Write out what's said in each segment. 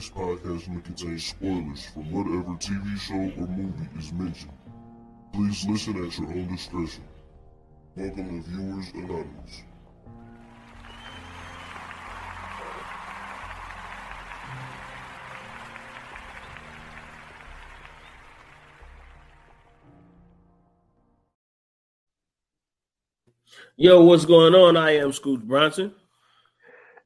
This podcast may contain spoilers from whatever TV show or movie is mentioned. Please listen at your own discretion. Welcome to Viewers Anonymous. Yo, what's going on? I am Scooch Bronson.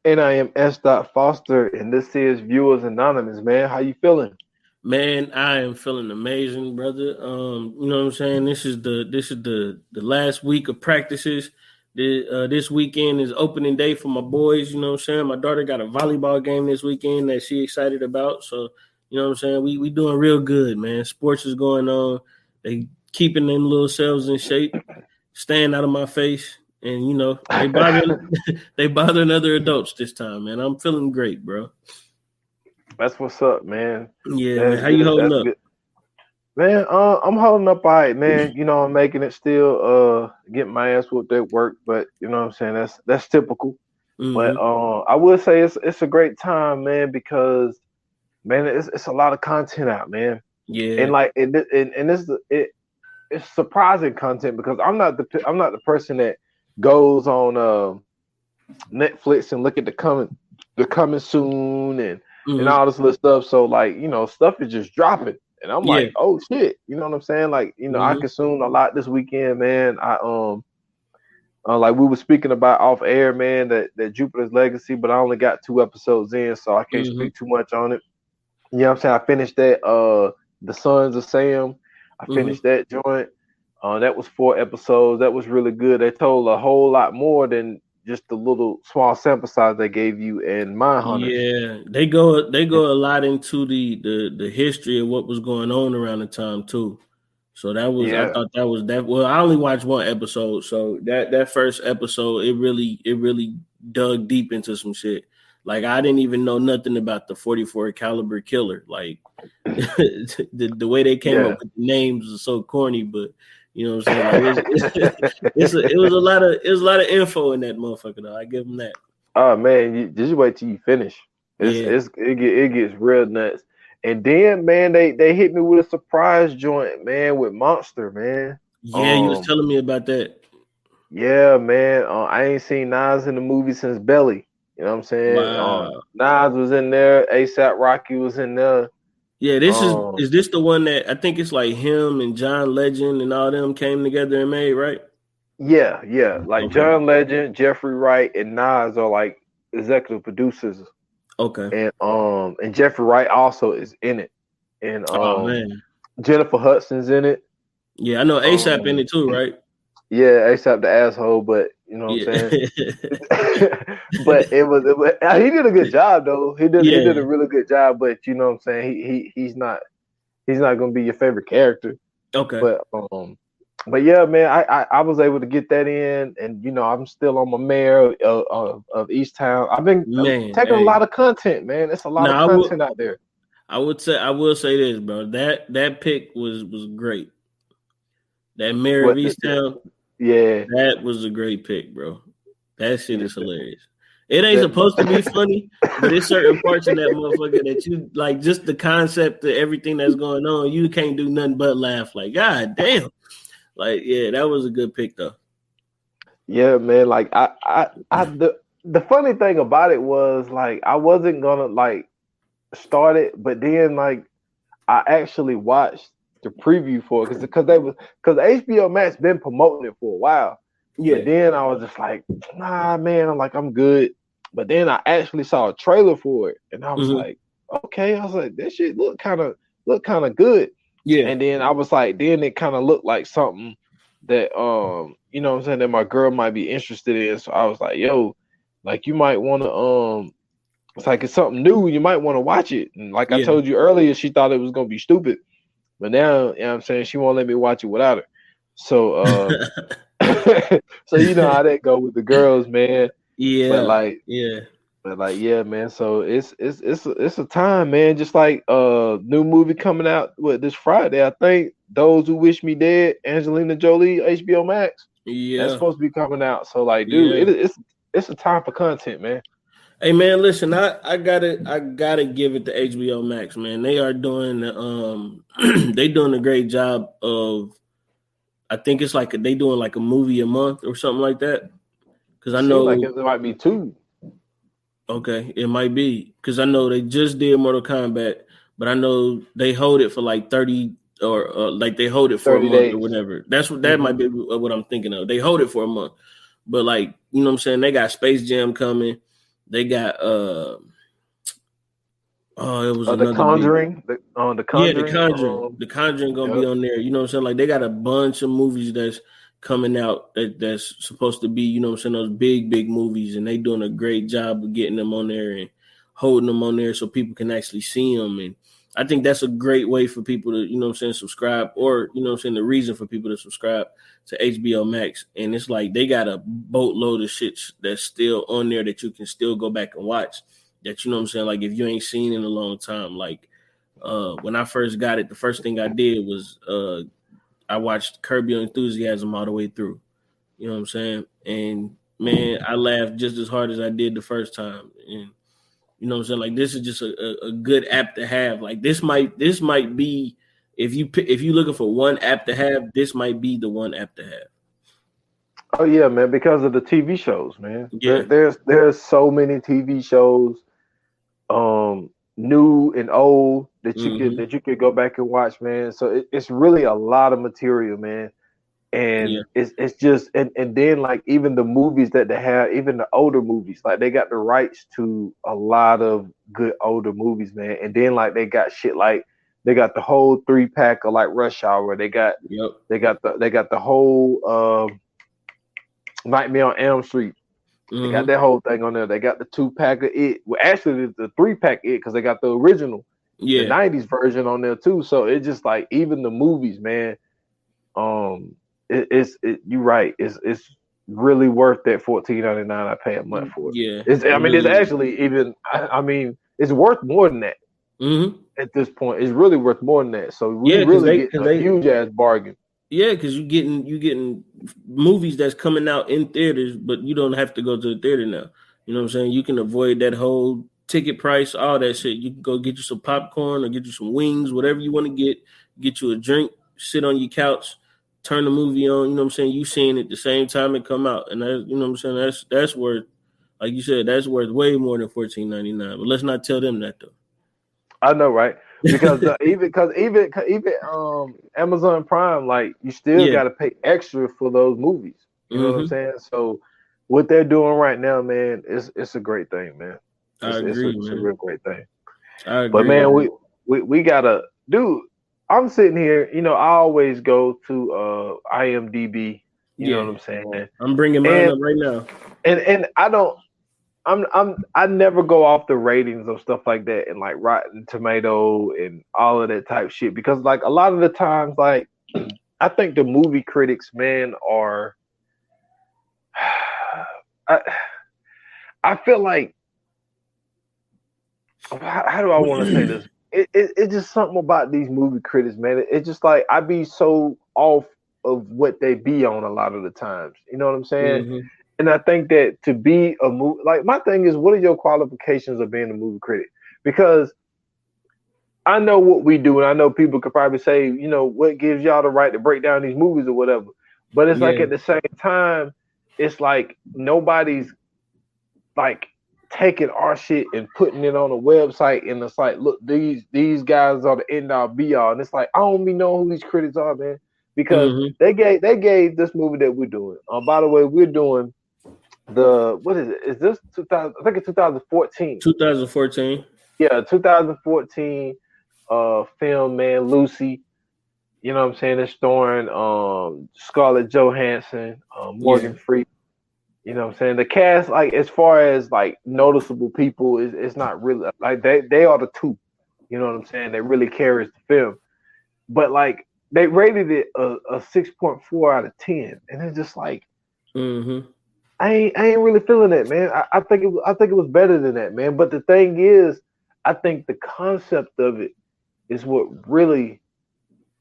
And I am S. Foster, and this is Viewers Anonymous, man. How you feeling? Man, I am feeling amazing, brother. You know what I'm saying? This is the last week of practices. This weekend is opening day for my boys, you know what I'm saying? My daughter got a volleyball game this weekend that she excited about. So, you know what I'm saying? We doing real good, man. Sports is going on. They keeping them little selves in shape, staying out of my face. And, you know, they bothering other adults this time, man. I'm feeling great, bro. That's what's up, man. Yeah, man. How you holding up? Good. Man, I'm holding up all right, man. You know, I'm making it still, getting my ass whooped at work, but you know what I'm saying? That's typical. Mm-hmm. But I would say it's a great time, man, because man, it's a lot of content out, man. Yeah. And like it's surprising content because I'm not the person that goes on Netflix and look at the coming soon and all this little stuff. So like, you know, stuff is just dropping. And I'm like, oh shit. You know what I'm saying? Like, you know, I consumed a lot this weekend, man. I like we were speaking about off air, man, that Jupiter's Legacy, but I only got 2 episodes in, so I can't speak too much on it. You know what I'm saying? I finished that The Sons of Sam. I finished that joint. That was 4 episodes. That was really good. They told a whole lot more than just the little small sample size they gave you in Mindhunters. Yeah, they go a lot into the history of what was going on around the time too. So that was I thought that was that. Well, I only watched 1 episode, so that first episode it really dug deep into some shit. Like I didn't even know nothing about the 44 caliber killer. Like the way they came up with the names was so corny, but. You know what I'm saying? Like it was a lot of info in that motherfucker though. I give them that. Oh man, just wait till you finish. It gets real nuts. And then man, they hit me with a surprise joint, man, with Monster, man. Yeah, you was telling me about that. Yeah, man. I ain't seen Nas in the movie since Belly. You know what I'm saying? Wow. Nas was in there. ASAP Rocky was in there. Yeah, this is this the one that I think it's like him and John Legend and all them came together and made, right? Yeah. Like John Legend, Jeffrey Wright, and Nas are like executive producers. Okay. And Jeffrey Wright also is in it. And man. Jennifer Hudson's in it. Yeah, I know ASAP in it too, right? Yeah, ASAP the asshole, but you know what I'm saying? But it was he did a good job though. He did a really good job, but you know what I'm saying? He's not gonna be your favorite character. Okay. But yeah, man, I was able to get that in, and you know, I'm still on my mayor of East Town. I've been taking a lot of content, man. It's a lot of content out there. I will say this, bro. That pick was great. That mayor of East Town. Yeah, that was a great pick, bro. That shit is hilarious. It ain't supposed to be funny, but it's certain parts in that motherfucker that you like. Just the concept of everything that's going on, you can't do nothing but laugh. Like, God damn, like yeah, that was a good pick though. Yeah, man. Like the funny thing about it was like I wasn't gonna like start it, but then like I actually watched the preview for it because HBO Max been promoting it for a while. Yeah. But then I was just like, nah, man. I'm good. But then I actually saw a trailer for it, and I was like, okay. I was like, that shit look kind of good. Yeah. And then I was like, then it kind of looked like something that you know what I'm saying, that my girl might be interested in. So I was like, yo, like you might want to it's like it's something new. You might want to watch it. And like I told you earlier, she thought it was gonna be stupid. But now, you know what I'm saying, she won't let me watch it without her. So so you know how that go with the girls, man. Yeah. Yeah, man. So it's a time, man. Just like new movie coming out this Friday, I think. Those Who Wish Me Dead, Angelina Jolie, HBO Max. Yeah. That's supposed to be coming out. So like, dude, it's a time for content, man. Hey man, listen, I gotta give it to HBO Max, man. They are doing they doing a great job of. I think it's like they doing like a movie a month or something like that. Because I Seems like know, it might be two. okay, it might be because I know they just did Mortal Kombat, but I know they hold it for like 30 or like they hold it for a 30 month or days. whatever. That's what that might be what I'm thinking of. They hold it for a month, but like you know what I'm saying, they got Space Jam coming. They got oh, it was The another big. Conjuring, the Yeah, The Conjuring. Conjuring. The Conjuring gonna be Yep. on there. You know what I'm saying? Like they got a bunch of movies that's coming out that's supposed to be, you know what I'm saying, those big movies, and they doing a great job of getting them on there and holding them on there so people can actually see them. And I think that's a great way for people to, you know what I'm saying, subscribe, or you know what I'm saying, the reason for people to subscribe to HBO Max. And it's like they got a boatload of shit that's still on there that you can still go back and watch. That you know what I'm saying, like if you ain't seen in a long time, like when I first got it, the first thing I did was I watched Curb Your Enthusiasm all the way through. You know what I'm saying? And man, I laughed just as hard as I did the first time. And you know what I'm saying? Like this is just a good app to have. Like this might be if you looking for one app to have, this might be the one app to have. Oh yeah, man, because of the TV shows, man. Yeah. There's so many TV shows, new and old Mm-hmm. that you could go back and watch, man. So it's really a lot of material, man. Yeah. And it's just and then like even the movies that they have, even the older movies, like they got the rights to a lot of good older movies, man. And then like they got shit like they got the whole 3-pack of like Rush Hour. Yep. They got the whole Nightmare on Elm Street. They got Mm-hmm. that whole thing on there. They got the 2-pack of it. Well, actually, the 3-pack it because they got the original, the Yeah. '90s version on there too. So it's just like even the movies, man. You're right. It's really worth that $14.99 I pay a month for it. Yeah. It's I It mean it's really is. actually even I mean it's worth more than that Mm-hmm. at this point. It's really worth more than that. So we Yeah, really get a huge ass bargain. yeah, because you getting movies that's coming out in theaters, but you don't have to go to the theater now. You know what I'm saying? You can avoid that whole ticket price, all that shit. You can go get you some popcorn or get you some wings, whatever you want to get you a drink, sit on your couch, turn the movie on, you know what I'm saying? You seeing it the same time it come out. And that, you know what I'm saying? That's worth, like you said, that's worth way more than $14.99. But let's not tell them that though. I know, right? Because even Amazon Prime, like you still Yeah. got to pay extra for those movies. You know what I'm Mm-hmm. saying? So what they're doing right now, man, it's a great thing, man. I agree, It's a man. real great thing. I But agree. man, we gotta dude. I'm sitting here, you know, I always go to IMDb. You know Yeah. what I'm saying? I'm bringing mine And up right now. and I never go off the ratings of stuff like that and like Rotten Tomato and all of that type shit because like a lot of the times like I think the movie critics, man, are I I feel like how do I want to say this? It's just something about these movie critics, man. It's just like I be so off of what they be on a lot of the times. You know what I'm saying? Mm-hmm. And I think that to be a movie, like my thing is, what are your qualifications of being a movie critic? Because I know what we do, and I know people could probably say, you know, what gives y'all the right to break down these movies or whatever. But it's like Yeah. at the same time, it's like nobody's like taking our shit and putting it on a website, and it's like, look, these guys are the end all be all, and it's like I don't even know who these critics are, man, because Mm-hmm. they gave this movie that we're doing. By the way, we're doing the what is it? Is this 2000? I think it's 2014. 2014. Yeah, 2014 film, man, Lucy. You know what I'm saying? It's starring Scarlett Johansson, Yeah. Morgan Freeman. You know what I'm saying? The cast, like as far as like noticeable people, is it's not really like they are the two. You know what I'm saying? That really carries the film. But like they rated it a 6.4 out of 10, and it's just like Mm-hmm. I ain't really feeling that, man. I think it was better than that, man. But the thing is, I think the concept of it is what really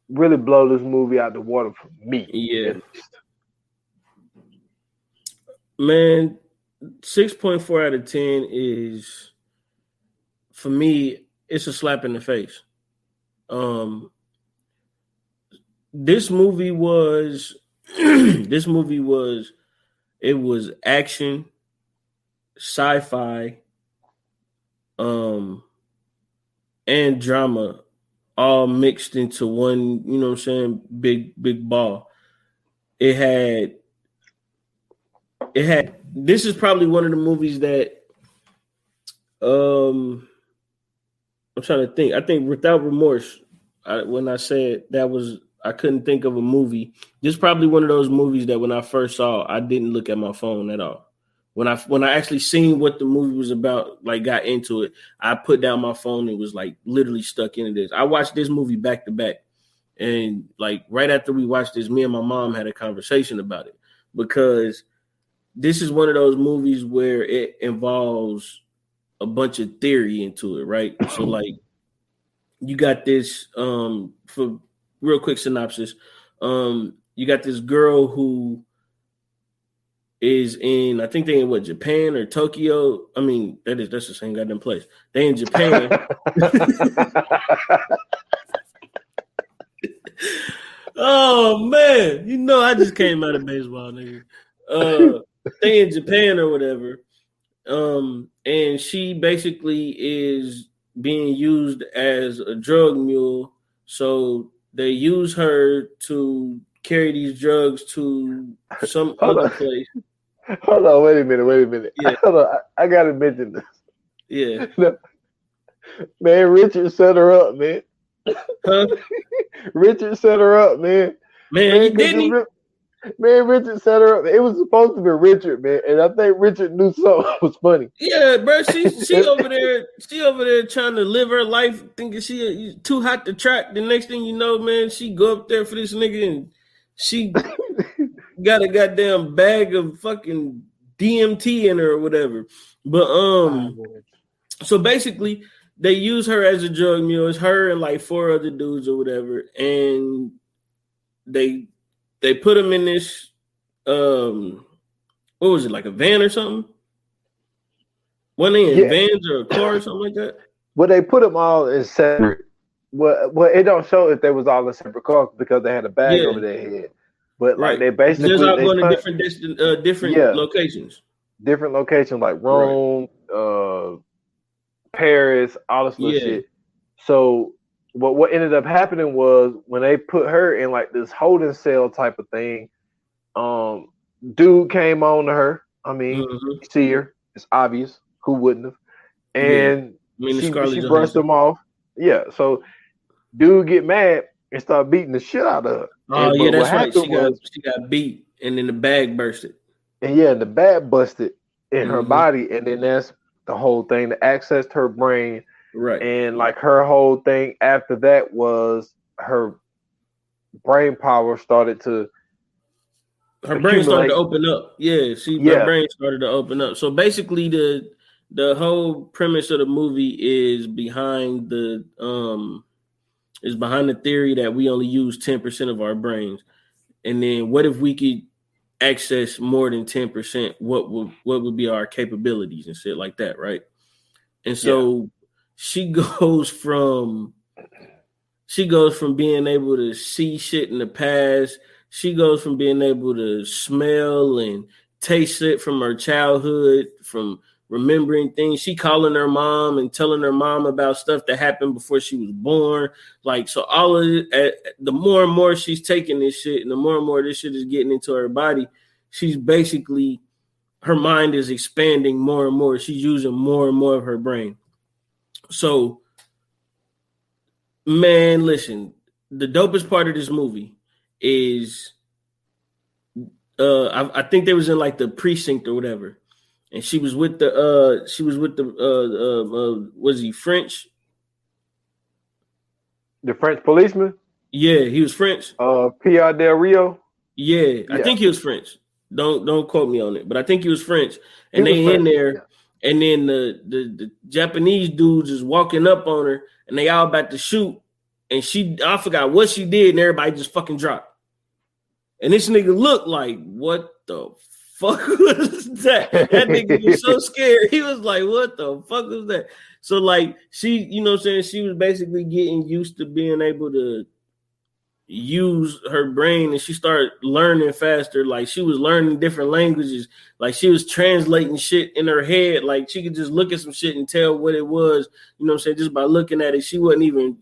blow this movie out the water for me, Yeah. at least. Man, 6.4 out of 10 is, for me, it's a slap in the face. This movie was it was action, sci-fi, and drama all mixed into one, you know what I'm saying, big ball. It had this is probably one of the movies that I'm trying to think. I think Without Remorse, when I said that was, I couldn't think of a movie. This is probably one of those movies that when I first saw, I didn't look at my phone at all. When I actually seen what the movie was about, like got into it, I put down my phone and was like literally stuck into this. I watched this movie back to back. And like right after we watched this, me and my mom had a conversation about it, because this is one of those movies where it involves a bunch of theory into it, right? So like you got this, for real quick synopsis, you got this girl who is in, I think they in what, Japan or Tokyo? I mean, that's the same goddamn place. They in Japan. Oh man, you know I just came out of baseball, nigga. They in Japan or whatever. And she basically is being used as a drug mule. So they use her to carry these drugs to some other place. Hold on, wait a minute. Yeah. Hold on, I gotta mention this. Yeah. Man, Richard set her up, man. Huh? Richard set her up, man. Man, didn't Man, Richard set her up. It was supposed to be Richard, man, and I think Richard knew something was funny. Yeah, bro. She over there. She over there trying to live her life, thinking she too hot to track. The next thing you know, man, she go up there for this nigga, and she got a goddamn bag of fucking DMT in her or whatever. But so basically, they use her as a drug mule. It's her and like 4 other dudes or whatever, and they put them in this, what was it, like a van or something? Wasn't they in vans or a car or something like that? Well, they put them all in separate. Well, it don't show if they was all in separate cars because they had a bag over their head. But like they basically, just all going to different locations. Different locations like Rome, Paris, all this little shit. So what ended up happening was when they put her in like this holding cell type of thing, dude came on to her. I mean, you see her. It's obvious. Who wouldn't have? And she brushed him off. Yeah. So dude get mad and start beating the shit out of her. Oh, yeah, that's right. She got beat and then the bag bursted. And the bag busted in her body. And then that's the whole thing that accessed her brain. Right. And like her whole thing after that was her brain power started to her brain started to open up. Yeah, her brain started to open up. So basically the whole premise of the movie is behind the theory that we only use 10% of our brains. And then what if we could access more than 10%? What would be our capabilities and shit like that, right? And so she goes from being able to see shit in the past. She goes from being able to smell and taste it from her childhood, from remembering things. She calling her mom and telling her mom about stuff that happened before she was born. Like, so all of it, the more and more she's taking this shit and the more and more this shit is getting into her body, she's basically, her mind is expanding more and more. She's using more and more of her brain. So, man, listen, the dopest part of this movie is, I think they was in like the precinct or whatever, and she was with the was he French? The French policeman? Yeah, he was French. Pierre Del Rio? Yeah, I think he was French. Don't quote me on it, but I think he was French. And they in there, and then the Japanese dudes is walking up on her, and they all about to shoot, and I forgot what she did, and everybody just fucking dropped. And this nigga looked like, what the fuck was that? That nigga was so scared. He was like, what the fuck was that? So like she, you know what I'm saying? She was basically getting used to being able to use her brain, and she started learning faster. Like she was learning different languages. Like she was translating shit in her head. Like she could just look at some shit and tell what it was, you know what I'm saying, just by looking at it. She was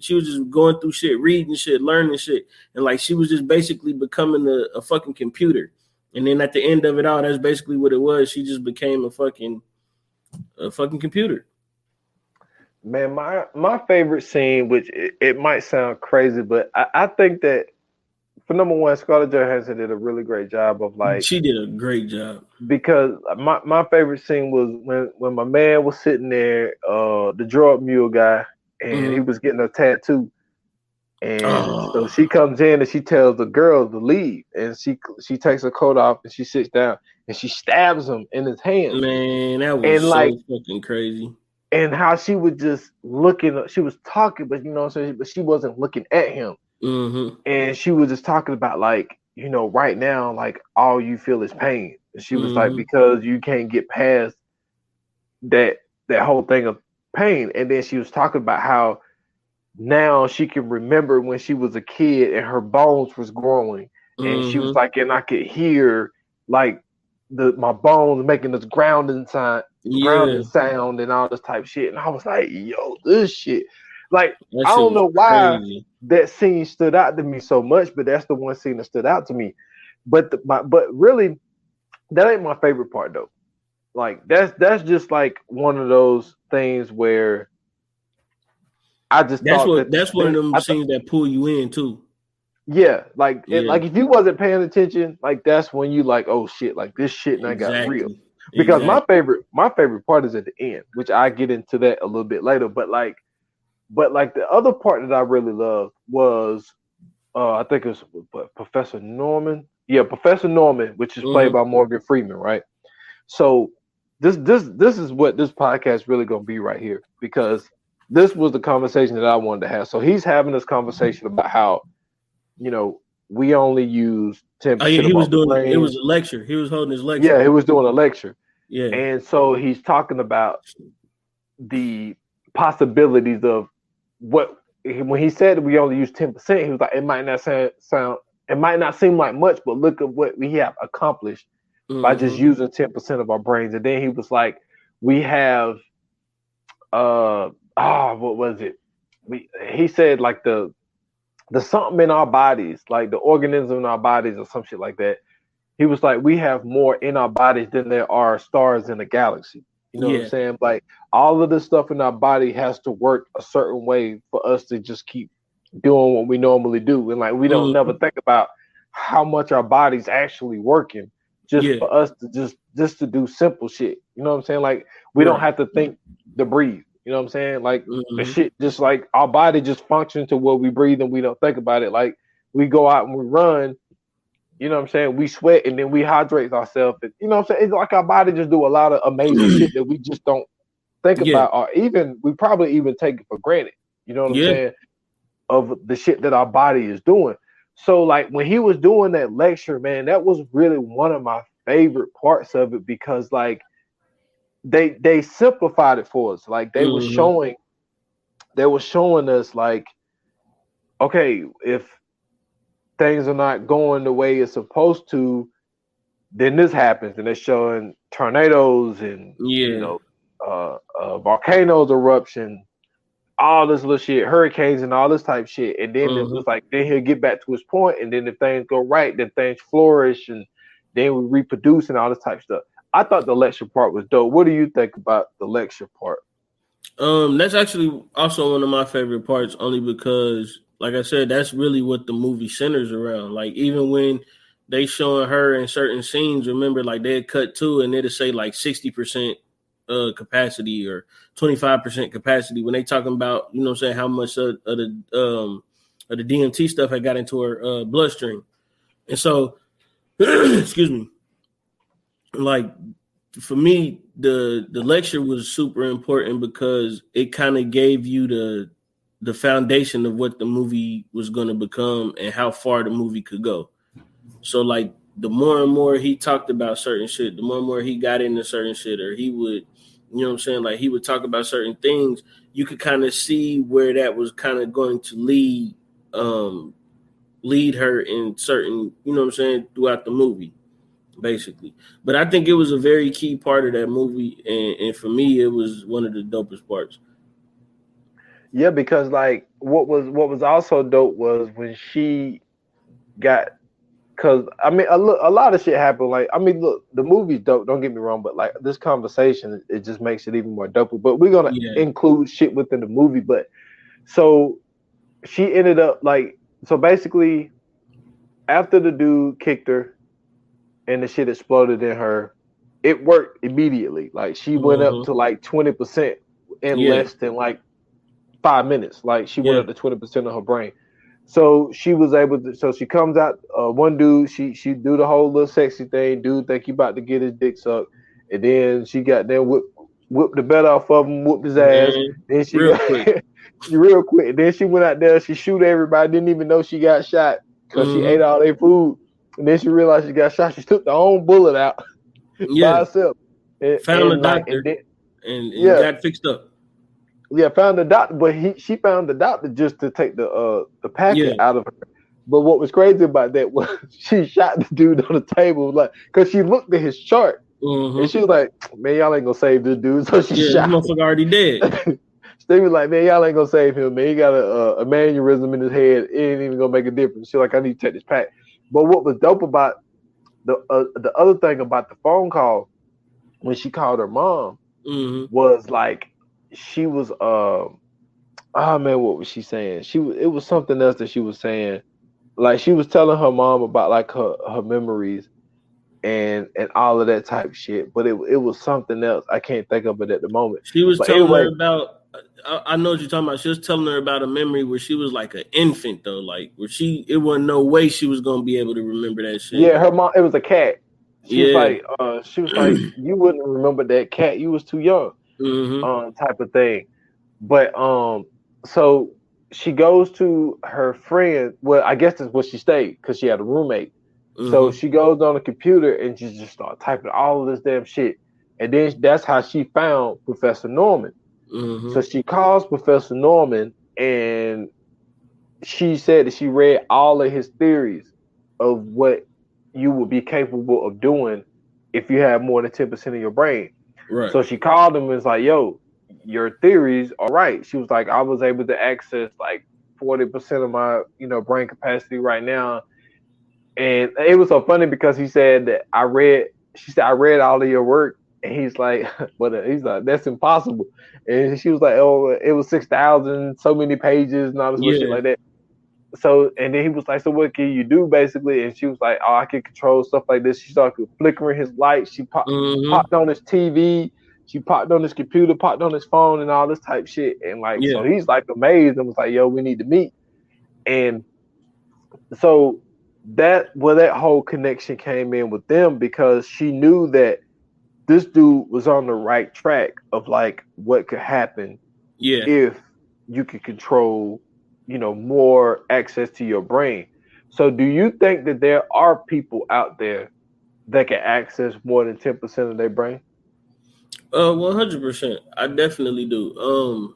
just going through shit, reading shit, learning shit. And like she was just basically becoming a fucking computer. And then at the end of it all, that's basically what it was. She just became a fucking computer. Man, my favorite scene, which it might sound crazy, but I think that for number one, Scarlett Johansson did a really great job of like. She did a great job. Because my favorite scene was when my man was sitting there, the drug mule guy, and he was getting a tattoo. And so she comes in and she tells the girl to leave, and she takes her coat off and she sits down and she stabs him in his hand. Man, that was so fucking crazy. And how she was just looking, she was talking, but you know what I'm saying, but she wasn't looking at him. Mm-hmm. And she was just talking about like, you know, right now, like all you feel is pain. And she was like, because you can't get past that whole thing of pain. And then she was talking about how now she can remember when she was a kid and her bones was growing. And she was like, and I could hear like my bones making this grounding sound and all this type of shit. And I was like, yo, this shit. Like, I don't know why that scene stood out to me so much, but that's the one scene that stood out to me. But really, that ain't my favorite part though. Like that's just like one of those things where I just that's one of them scenes that pull you in too. Yeah, like like if you wasn't paying attention, like that's when you like, oh shit, like this shit and I got real. Because my favorite part is at the end, which I get into that a little bit later. But the other part that I really loved was I think it was Professor Norman. Yeah, Professor Norman, which is played by Morgan Freeman, right? So this is what this podcast really gonna be right here, because this was the conversation that I wanted to have. So he's having this conversation about how, you know, we only use 10%. Oh yeah, he was doing it was a lecture. He was holding his lecture. Yeah, he was doing a lecture. Yeah. And so he's talking about the possibilities of what, when he said we only use 10%, he was like, it might not sound it might not seem like much, but look at what we have accomplished by just using 10% of our brains. And then he was like, we have what was it? He said like the something in our bodies, like the organism in our bodies or some shit like that. He was like, we have more in our bodies than there are stars in the galaxy. You know what I'm saying? Like all of this stuff in our body has to work a certain way for us to just keep doing what we normally do. And like, we don't never think about how much our body's actually working just for us to just to do simple shit. You know what I'm saying? Like we don't have to think to breathe. You know what I'm saying? Like the shit, just like our body just functions to what we breathe and we don't think about it. Like we go out and we run, you know what I'm saying? We sweat and then we hydrate ourselves. And, you know what I'm saying? It's like our body just do a lot of amazing shit that we just don't think about, or even we probably even take it for granted. You know what I'm saying? Of the shit that our body is doing. So like when he was doing that lecture, man, that was really one of my favorite parts of it, because like they simplified it for us. Like they were showing us like, okay, if things are not going the way it's supposed to, then this happens. And they're showing tornadoes and you know, volcanoes eruption, all this little shit, hurricanes and all this type shit. And then it was like, then he'll get back to his point, and then if things go right, then things flourish, and then we reproduce and all this type stuff. I thought the lecture part was dope. What do you think about the lecture part? That's actually also one of my favorite parts, only because, like I said, that's really what the movie centers around. Like even when they showing her in certain scenes, remember, like they'd cut to and they'd say like 60% capacity or 25% capacity when they talking about, you know what I'm saying, how much of the DMT stuff had got into her bloodstream. And so, excuse me, like for me, the lecture was super important because it kind of gave you the foundation of what the movie was going to become and how far the movie could go. So like the more and more he talked about certain shit, the more and more he got into certain shit, or he would, you know what I'm saying, like he would talk about certain things, you could kind of see where that was kind of going to lead her in certain, you know what I'm saying, throughout the movie, basically. But I think it was a very key part of that movie, and for me, it was one of the dopest parts. Yeah, because like what was also dope was when she got, because I mean a lot of shit happened. Like I mean, look, the movie's dope. Don't get me wrong, but like this conversation, it just makes it even more dope. But we're gonna Yeah. include shit within the movie. But so she ended up like, so basically after the dude kicked her and the shit exploded in her, it worked immediately. Like she went up to like 20% in less than like 5 minutes. Like she went up to 20% of her brain. So she was able to. So she comes out. One dude, she do the whole little sexy thing. Dude think he about to get his dick sucked, and then she got there whipped the bed off of him, whooped his ass. Then she real got quick. real quick. Then she went out there. She shoot everybody. Didn't even know she got shot because she ate all their food. And then she realized she got shot. She took the own bullet out by herself. Found a doctor and got fixed up. Yeah, found the doctor, but she found the doctor just to take the packet out of her. But what was crazy about that was she shot the dude on the table, like, because she looked at his chart and she was like, "Man, y'all ain't gonna save this dude." So she shot him. This motherfucker already dead. Steve was like, "Man, y'all ain't gonna save him, man. He got a aneurysm in his head. It ain't even gonna make a difference." She's like, "I need to take this pack." But what was dope about the other thing about the phone call when she called her mom was like, she was oh man, what was she saying? It was something else that she was saying. Like she was telling her mom about like her memories and all of that type of shit. But it was something else. I can't think of it at the moment. She was telling her about, I know what you're talking about. She was telling her about a memory where she was like an infant though, like where it wasn't no way she was gonna be able to remember that shit. Yeah, her mom, it was a cat. She was like, you wouldn't remember that cat. You was too young. Type of thing. But so she goes to her friend. Well, I guess that's where she stayed because she had a roommate. So she goes on the computer and she just started typing all of this damn shit. And then that's how she found Professor Norman. So she calls Professor Norman and she said that she read all of his theories of what you would be capable of doing if you have more than 10% of your brain. Right. So she called him and was like, "Yo, your theories are right." She was like, "I was able to access like 40% of my, brain capacity right now." And it was so funny because he said that she said, "I read all of your work." And he's like, "But he's like, that's impossible." And she was like, "Oh, it was 6,000, so many pages and all this shit like that." So, and then he was like, "So what can you do basically?" And she was like, "Oh, I can control stuff like this." She started flickering his lights. She popped on his TV. She popped on his computer, popped on his phone and all this type shit. And like, so he's like amazed and was like, "Yo, we need to meet." And so that whole connection came in with them because she knew that this dude was on the right track of like what could happen if you could control, more access to your brain. So do you think that there are people out there that can access more than 10% of their brain? 100%. I definitely do.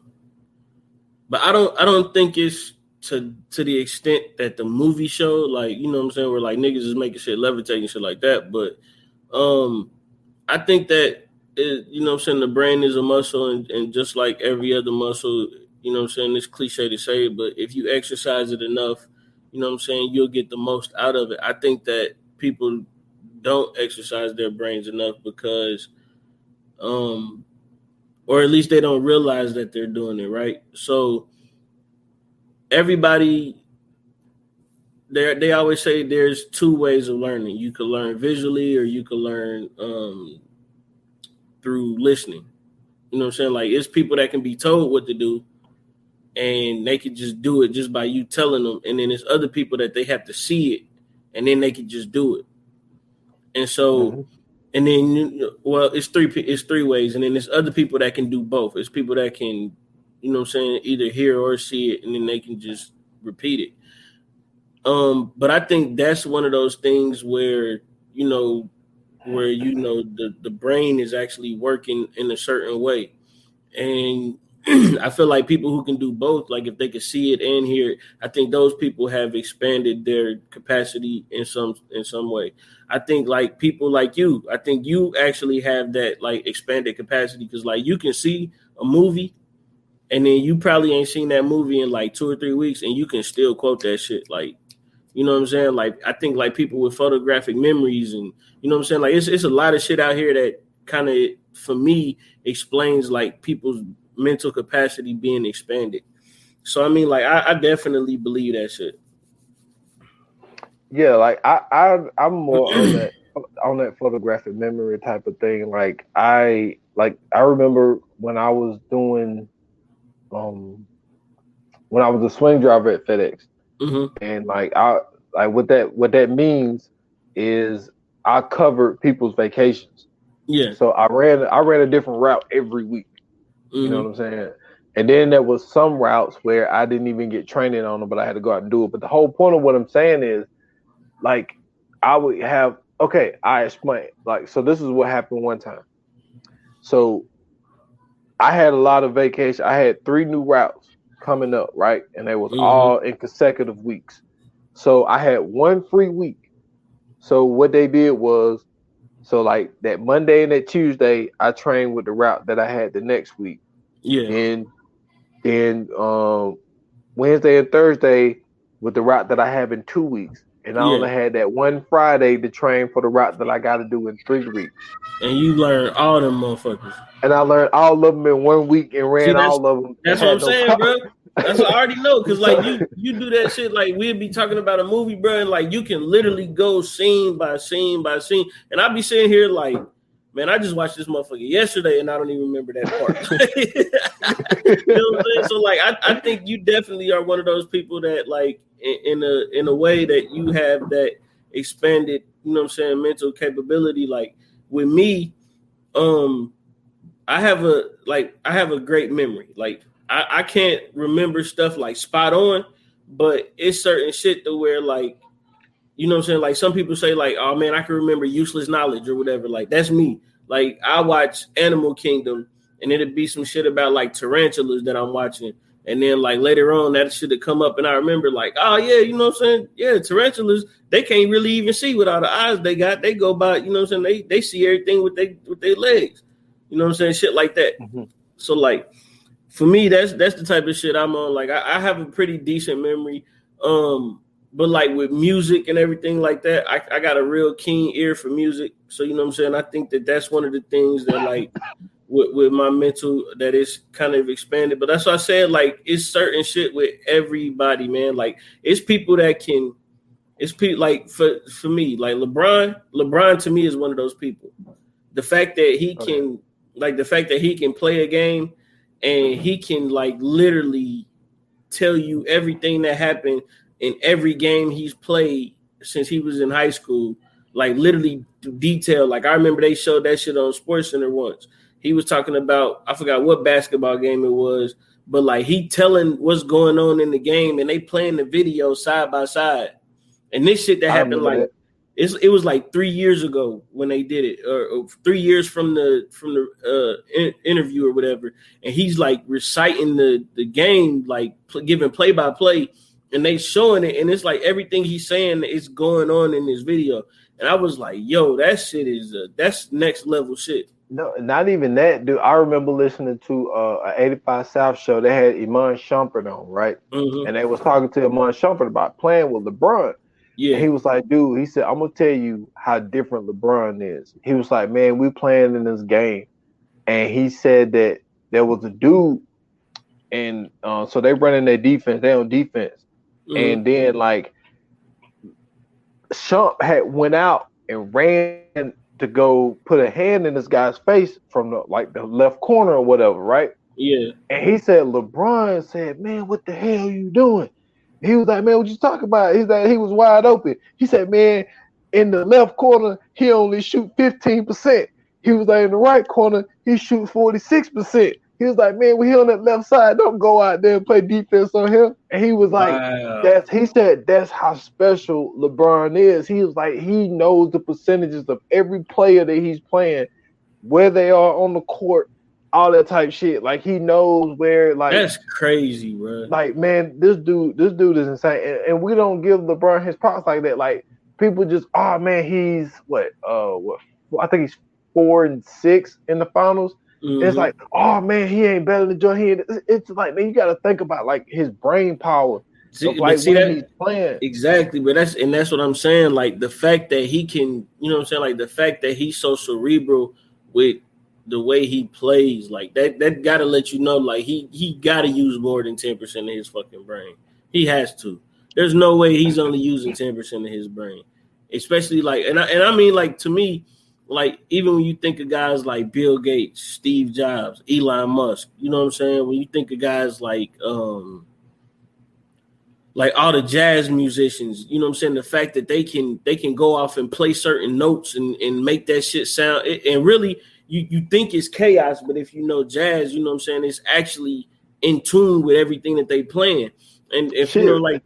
But I don't think it's to the extent that the movie showed, like, you know what I'm saying, where like niggas is making shit levitate and shit like that. But I think that you know what I'm saying, the brain is a muscle, and just like every other muscle, you know what I'm saying, it's cliche to say it, but if you exercise it enough, you know what I'm saying, you'll get the most out of it. I think that people don't exercise their brains enough because or at least they don't realize that they're doing it, right? So everybody, they always say there's two ways of learning. You can learn visually or you can learn through listening. You know what I'm saying? Like, it's people that can be told what to do and they can just do it just by you telling them. And then there's other people that they have to see it and then they can just do it. And so, and then, well, it's three ways. And then there's other people that can do both. It's people that can, you know what I'm saying, either hear or see it and then they can just repeat it. But I think that's one of those things where the brain is actually working in a certain way, and I feel like people who can do both, like if they can see it and hear it, I think those people have expanded their capacity in some way. I think like people like you, I think you actually have that like expanded capacity because like you can see a movie and then you probably ain't seen that movie in like 2 or 3 weeks and you can still quote that shit. Like, you know what I'm saying? Like, I think like people with photographic memories and you know what I'm saying? Like it's a lot of shit out here that kind of, for me, explains like people's mental capacity being expanded. So I mean, like I definitely believe that shit. Yeah, like I'm more on that photographic memory type of thing. Like I remember when I was doing when I was a swing driver at FedEx, and like what that means is I covered people's vacations. Yeah. So I ran a different route every week. You know what I'm saying? And then there was some routes where I didn't even get training on them, but I had to go out and do it. But the whole point of what I'm saying is, like, I would have, I explain. Like, so this is what happened one time. So I had a lot of vacation. I had 3 new routes coming up, right? And they was all in consecutive weeks. So I had 1 free week. So what they did was, so like that Monday and that Tuesday, I trained with the route that I had the next week. Yeah. And then Wednesday and Thursday with the route that I have in 2 weeks. And I only had that one Friday to train for the route that I got to do in 3 weeks. And you learn all them motherfuckers. And I learned all of them in 1 week and ran all of them. That's what I'm saying, bro. That's what I already know. Because, like, you do that shit. Like, we'd be talking about a movie, bro, and, like, you can literally go scene by scene by scene. And I'd be sitting here like, man, I just watched this motherfucker yesterday and I don't even remember that part. You know what I'm saying? So, like, I think you definitely are one of those people that, like, in a way that you have that expanded, you know what I'm saying, mental capability. Like, with me, I have a great memory. Like, I can't remember stuff like spot on, but it's certain shit to where, like, you know what I'm saying? Like, some people say, like, oh man, I can remember useless knowledge or whatever. Like, that's me. Like, I watch Animal Kingdom and it'd be some shit about like tarantulas that I'm watching. And then like later on that shit would come up and I remember like, oh yeah, you know what I'm saying? Yeah, tarantulas, they can't really even see with all the eyes they got. They go by, you know what I'm saying? They see everything with their legs. You know what I'm saying? Shit like that. So like, for me, that's the type of shit I'm on. Like, I have a pretty decent memory. But like with music and everything like that, I got a real keen ear for music. So, you know what I'm saying? I think that's one of the things that like with my mental that is kind of expanded. But that's why I said, like, it's certain shit with everybody, man. Like, it's people that can, it's people like for me, like LeBron to me is one of those people. The fact that he can, like the fact that he can play a game and he can like literally tell you everything that happened in every game he's played since he was in high school, like literally detail. Like, I remember they showed that shit on SportsCenter once. He was talking about, I forgot what basketball game it was, but like he telling what's going on in the game and they playing the video side by side. And this shit that happened like it was like 3 years ago when they did it, or 3 years from the interview or whatever. And he's like reciting the game, like giving play by play. And they showing it, and it's like everything he's saying is going on in this video. And I was like, yo, that shit is that's next level shit. No, not even that, dude. I remember listening to an 85 South show. They had Iman Shumpert on, right? And they was talking to Iman Shumpert about playing with LeBron. Yeah. And he was like, dude, he said, I'm going to tell you how different LeBron is. He was like, man, we playing in this game. And he said that there was a dude, and so they running their defense. They on defense. And then like Shump had went out and ran to go put a hand in this guy's face from the left corner or whatever, right? Yeah. And he said, LeBron said, man, what the hell are you doing? He was like, man, what you talking about? He's like, he was wide open. He said, man, in the left corner, he only shoot 15%. He was like, in the right corner, he shoot 46%. He was like, man, we here on that left side. Don't go out there and play defense on him. And he was like, he said that's how special LeBron is. He was like, he knows the percentages of every player that he's playing, where they are on the court, all that type shit. Like he knows where. Like that's crazy, bro. Like man, this dude is insane, and we don't give LeBron his props like that. Like people just, oh man, he's what I think he's 4-6 in the finals. Mm-hmm. It's like, oh man, he ain't better than Jordan. It's like, man, you got to think about like his brain power. Like when he's playing. Exactly, but that's what I'm saying. Like the fact that he can, you know what I'm saying? Like the fact that he's so cerebral with the way he plays, like that gotta let you know, like he gotta use more than 10% of his fucking brain. He has to. There's no way he's only using 10% of his brain. Especially like, and I mean, like to me, like even when you think of guys like Bill Gates, Steve Jobs, Elon Musk, you know what I'm saying? When you think of guys like all the jazz musicians, you know what I'm saying? The fact that they can go off and play certain notes and make that shit sound, and really you think it's chaos, but if you know jazz, you know what I'm saying, it's actually in tune with everything that they playing. And if you know, like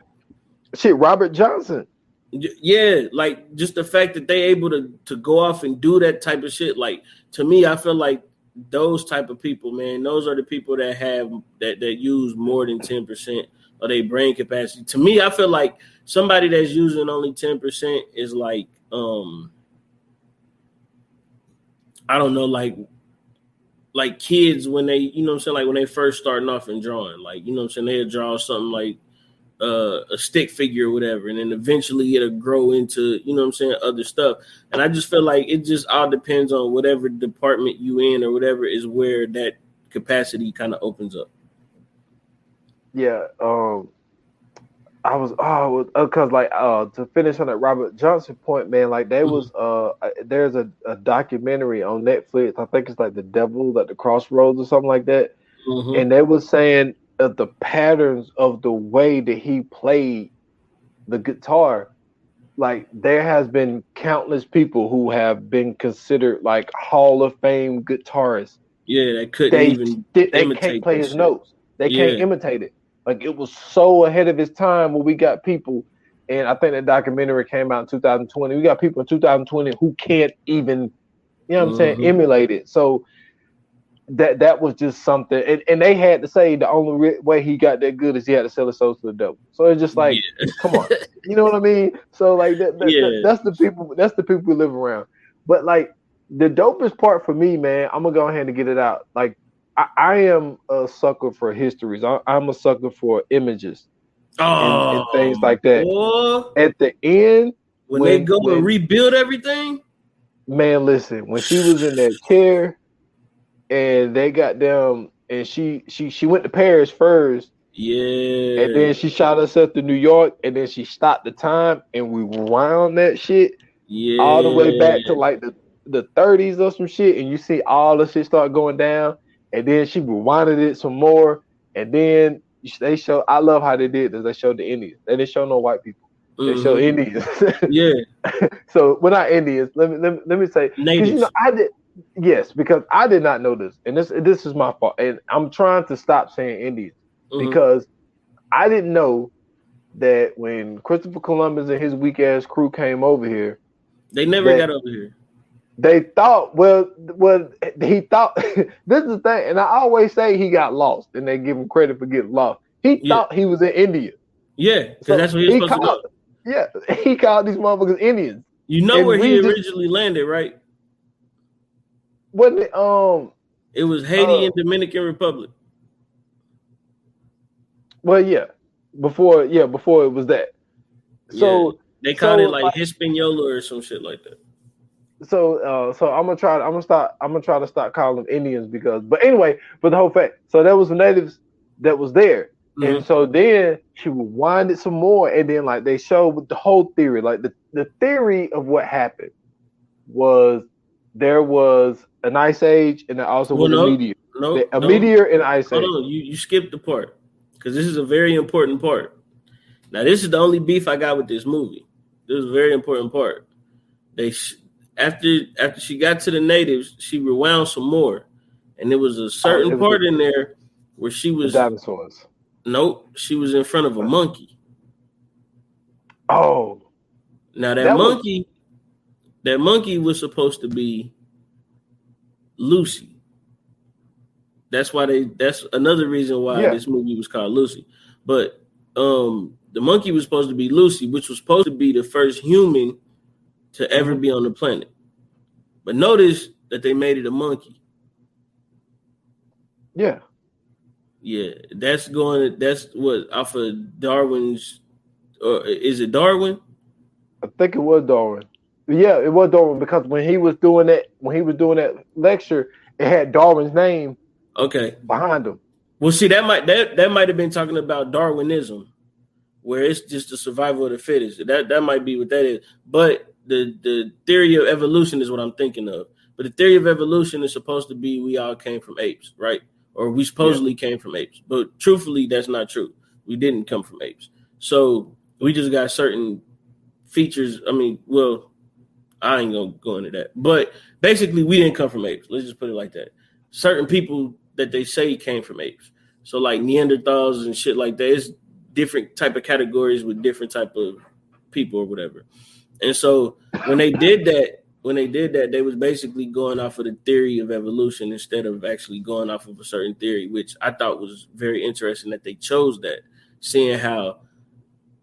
Robert Johnson. Yeah, like just the fact that they able to go off and do that type of shit, like to me, I feel like those type of people, man, those are the people that have that use more than 10% of their brain capacity. To me, I feel like somebody that's using only 10% is like I don't know, like kids when they, you know what I'm saying, like when they first starting off and drawing, like, you know what I'm saying, they'll draw something like a stick figure or whatever, and then eventually it'll grow into, you know what I'm saying, other stuff. And I just feel like it just all depends on whatever department you in or whatever is where that capacity kind of opens up. Yeah, I was because like to finish on that Robert Johnson point, man, like there was there's a documentary on Netflix. I think it's like The Devil at the Crossroads or something like that, and they was saying the patterns of the way that he played the guitar. Like there has been countless people who have been considered like Hall of Fame guitarists. Yeah, they couldn't they can't play his notes. They can't imitate it. Like it was so ahead of his time when we got people, and I think that documentary came out in 2020. We got people in 2020 who can't even, you know what I'm saying, emulate it. So that was just something, and they had to say the only way he got that good is he had to sell his soul to the devil. So it's just like, come on, you know what I mean? So like that's the people we live around. But like the dopest part for me, man, I'm gonna go ahead and get it out. Like I am a sucker for histories. I'm a sucker for images and things like that. At the end, when they go and rebuild everything, man, listen, when she was in that chair. And they got them, and she went to Paris first. Yeah. And then she shot herself to New York, and then she stopped the time, and we wound that shit all the way back to like the 30s or some shit, and you see all the shit start going down, and then she rewinded it some more, and then they show. I love how they did this. They showed the Indians. They didn't show no white people. They show Indians. Yeah. So we're not Indians. Let me say, natives. You know, I did. Yes, because I did not know this, and this is my fault, and I'm trying to stop saying Indians because I didn't know that when Christopher Columbus and his weak ass crew came over here, they never got over here. They thought, well, he thought this is the thing, and I always say he got lost, and they give him credit for getting lost. He thought he was in India. Yeah, because that's what he was supposed to do. Yeah, he called these motherfuckers Indians. You know where he originally landed, right? Wasn't it? It was Haiti and Dominican Republic. Well, yeah, before it was that. So they called it like Hispaniola or some shit like that. So I'm gonna try to stop calling them Indians but anyway, but the whole fact. So there was the natives that was there, and so then she would wind it some more, and then like they showed the whole theory, like the theory of what happened was there was an ice age, and there also was a meteor. A meteor and an ice age. Hold on, you skipped the part because this is a very important part. Now, this is the only beef I got with this movie. This is a very important part. After she got to the natives, she rewound some more, and there was a certain part in there where she was dinosaurs. Nope, she was in front of a monkey. Oh, now that monkey was supposed to be Lucy. That's another reason why this movie was called Lucy. But the monkey was supposed to be Lucy, which was supposed to be the first human to ever be on the planet. But notice that they made it a monkey. Yeah. Yeah, that's what off of Darwin's, or is it Darwin? I think it was Darwin. Yeah, it was Darwin because when he was doing that lecture, it had Darwin's name behind him. Well, see, that might have been talking about Darwinism, where it's just the survival of the fittest. That might be what that is. But the theory of evolution is what I'm thinking of. But the theory of evolution is supposed to be we all came from apes, right? Or we supposedly came from apes. But truthfully, that's not true. We didn't come from apes. So we just got certain features. I mean, well, I ain't gonna go into that. But basically, we didn't come from apes. Let's just put it like that. Certain people that they say came from apes. So like Neanderthals and shit like that. It's different type of categories with different type of people or whatever. And so when they did that, they was basically going off of the theory of evolution instead of actually going off of a certain theory, which I thought was very interesting that they chose that, seeing how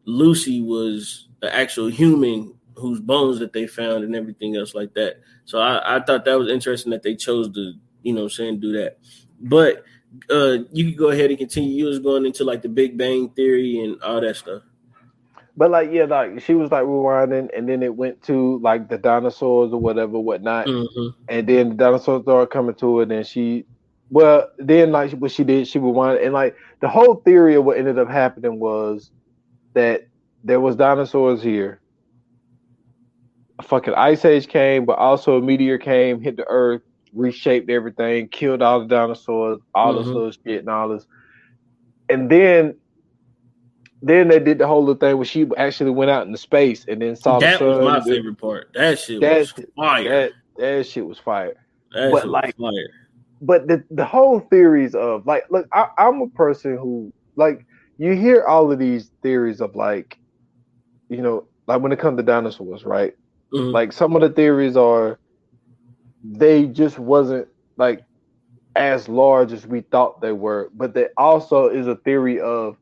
Lucy was the actual human whose bones that they found and everything else like that. So I thought that was interesting that they chose to, do that. But you could go ahead and continue. You was going into like the Big Bang Theory and all that stuff. But like she was like rewinding, and then it went to like the dinosaurs or whatnot, and then the dinosaurs started coming to it, and she rewinded, and like the whole theory of what ended up happening was that there was dinosaurs here. A fucking ice age came, but also a meteor came, hit the earth, reshaped everything, killed all the dinosaurs, all this little shit and all this, and then they did the whole little thing where she actually went out into space and then saw the sun. That was my favorite part. That shit was fire. That shit was fire. Was fire. But the whole theories of like, look, I'm a person who like you hear all of these theories of like, like when it comes to dinosaurs, right? Like some of the theories are they just wasn't like as large as we thought they were, but there also is a theory of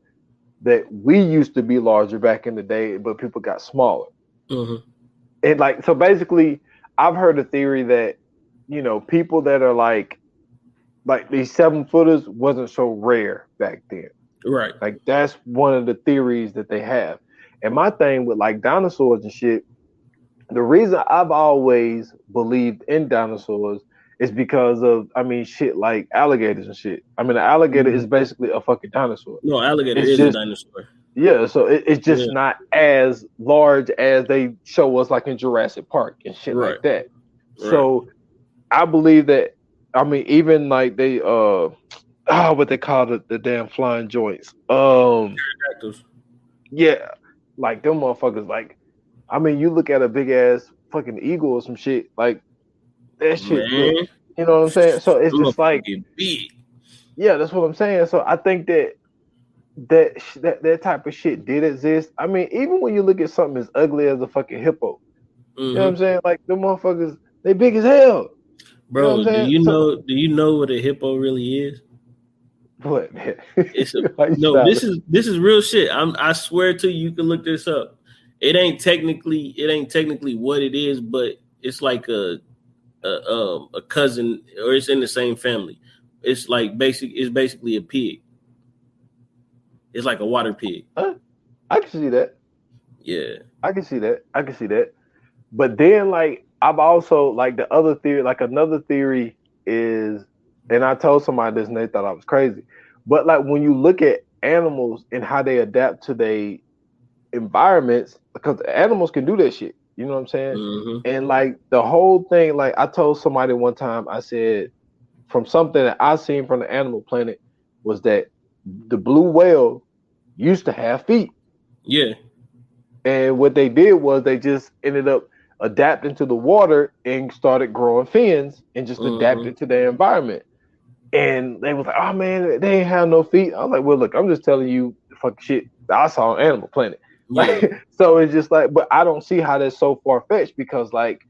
that we used to be larger back in the day, but people got smaller. And like, so basically I've heard a theory that, people that are like these 7-footers wasn't so rare back then. Right. Like that's one of the theories that they have. And my thing with like dinosaurs and shit, the reason I've always believed in dinosaurs is because of, shit like alligators and shit. An alligator is basically a fucking dinosaur. No, alligator is a dinosaur. Yeah, so it's just not as large as they show us like in Jurassic Park and shit like that. Right. So I believe that, even like they, what they call the damn flying joints. Pterodactyls. Yeah, like them motherfuckers, like, you look at a big ass fucking eagle or some shit, like, that shit, look, you know what I'm saying? So it's just like big. Yeah, that's what I'm saying. So I think that type of shit did exist. Even when you look at something as ugly as a fucking hippo, you know what I'm saying? Like the motherfuckers, they big as hell. Bro, do you know what a hippo really is? What, man? This is real shit. I swear to you, you can look this up. It ain't technically what it is, but it's like a cousin, or it's in the same family. It's like it's basically a pig. It's like a water pig. I can see that. Yeah. I can see that. But then like I've also like the other theory, like another theory is, and I told somebody this and they thought I was crazy. But like when you look at animals and how they adapt to their environments, because animals can do that shit. You know what I'm saying? And like the whole thing, like I told somebody one time, I said, from something that I seen from the Animal Planet, was that the blue whale used to have feet. Yeah. And what they did was they just ended up adapting to the water and started growing fins and just adapted to their environment. And they was like, oh man, they ain't have no feet. I was like, well, look, I'm just telling you the fucking shit that I saw on Animal Planet. Like, so it's just like, but I don't see how that's so far fetched because, like,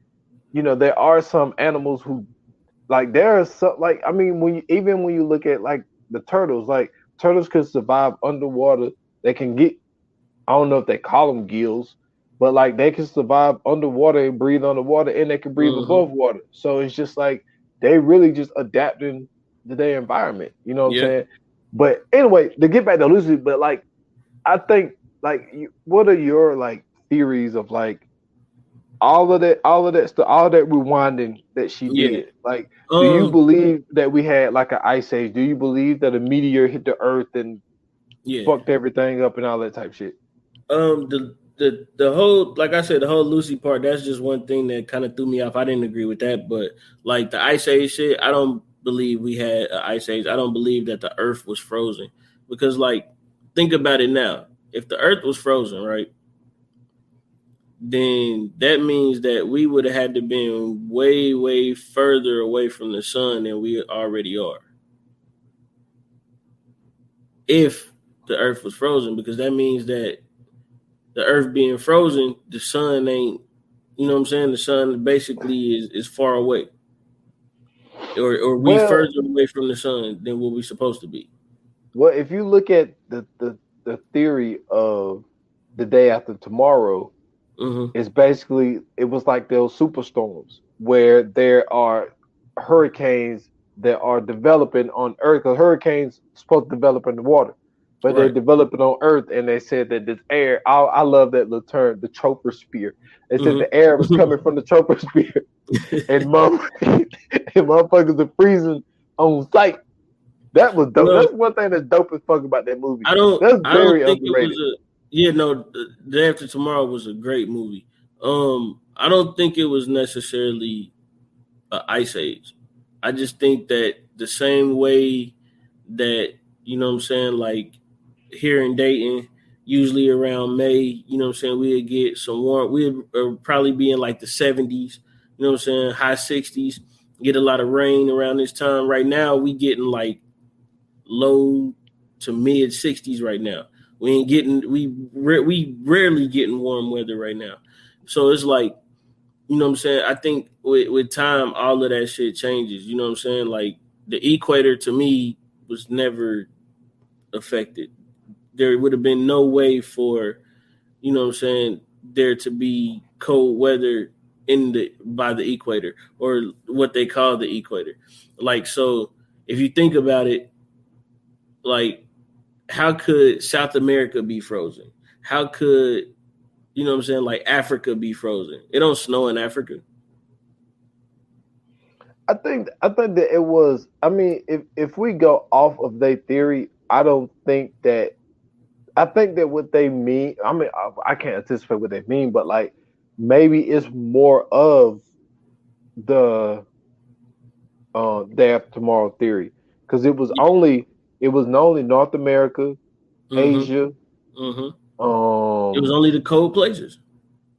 there are some animals who, like, there are some, like, I mean, even when you look at like the turtles, like turtles can survive underwater. They can get, I don't know if they call them gills, but like they can survive underwater and breathe underwater, and they can breathe above water. So it's just like they really just adapting to their environment. You know what I'm saying? But anyway, to get back to Lucy, but like I think like what are your like theories of like all of that stuff, all that rewinding that she did? Like, do you believe that we had like an ice age? Do you believe that a meteor hit the earth and fucked everything up and all that type shit? The whole, like I said, the whole Lucy part, that's just one thing that kind of threw me off. I didn't agree with that, but like the ice age shit, I don't believe we had an ice age. I don't believe that the earth was frozen because, like, think about it now. If the earth was frozen, right, then that means that we would have had to been way, way further away from the sun than we already are. If the earth was frozen, because that means that the earth being frozen, the sun ain't, you know what I'm saying? The sun basically is far away. Or we further away from the sun than what we're supposed to be. Well, if you look at the theory of the day after tomorrow, it's basically, it was like those superstorms where there are hurricanes that are developing on Earth, because hurricanes supposed to develop in the water, but they're developing on Earth, and they said that this air, I love that little term, the troposphere. They said the air was coming from the troposphere, and motherfuckers are freezing on sight. That was dope. That's one thing that's dope as fuck about that movie. That's very underrated. The Day After Tomorrow was a great movie. I don't think it was necessarily an ice age. I just think that the same way that, you know what I'm saying, like here in Dayton, usually around May, you know what I'm saying, we'd get some warm, we'd probably be in like the 70s, you know what I'm saying, high 60s, get a lot of rain around this time. Right now, we getting like low to mid 60s right now. We rarely getting warm weather right now. So it's like, you know what I'm saying? I think with time, all of that shit changes. You know what I'm saying? Like the equator to me was never affected. There would have been no way for, you know what I'm saying, there to be cold weather by the equator, or what they call the equator. Like, so if you think about it, like, how could South America be frozen? How could, you know what I'm saying, like Africa be frozen? It don't snow in Africa. I think that it was, I mean, if we go off of their theory, I think that what they mean, I mean, I can't anticipate what they mean, but like maybe it's more of the Day After Tomorrow theory, because it was only North America, Asia. It was only the cold places.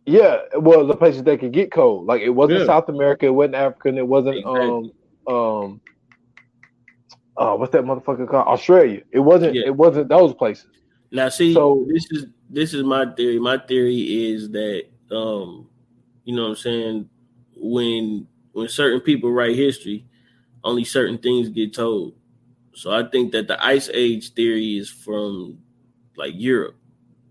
Yeah, well, the places that could get cold. Like it wasn't South America, it wasn't Africa, and it wasn't what's that motherfucker called? Australia. It wasn't those places. Now see, so this is my theory. My theory is that you know what I'm saying, when certain people write history, only certain things get told. So I think that the Ice Age theory is from like Europe.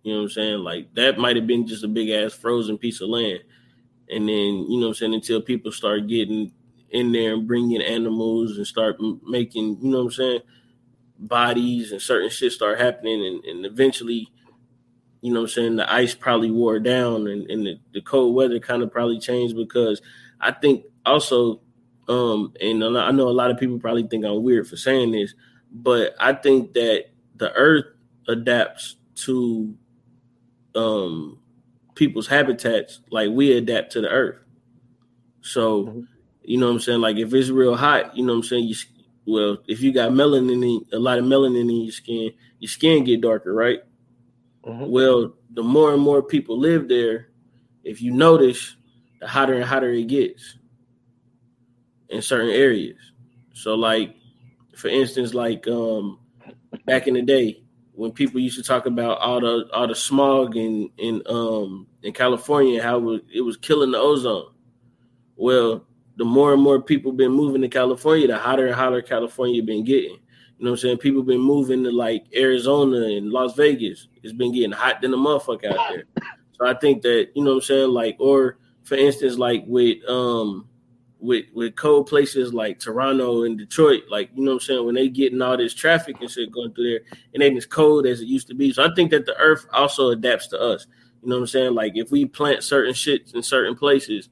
You know what I'm saying? Like that might have been just a big ass frozen piece of land. And then, you know what I'm saying, until people start getting in there and bringing animals and start making, you know what I'm saying, bodies, and certain shit start happening. And eventually, you know what I'm saying, the ice probably wore down, and the cold weather kind of probably changed, because I think also, and I know a lot of people probably think I'm weird for saying this, but I think that the earth adapts to people's habitats like we adapt to the earth. So, you know what I'm saying? Like if it's real hot, you know what I'm saying? If you got a lot of melanin in your skin get darker, right? Well, the more and more people live there, if you notice, the hotter and hotter it gets in certain areas. So like, for instance, like back in the day when people used to talk about all the smog in California, how it was killing the ozone. Well, the more and more people been moving to California, the hotter and hotter California been getting. You know what I'm saying? People been moving to like Arizona and Las Vegas. It's been getting hot than a motherfucker out there. So I think that, you know what I'm saying, like, or for instance, like with cold places like Toronto and Detroit, like, you know what I'm saying, when they getting all this traffic and shit going through there, it ain't as cold as it used to be. So I think that the earth also adapts to us. You know what I'm saying? Like if we plant certain shit in certain places,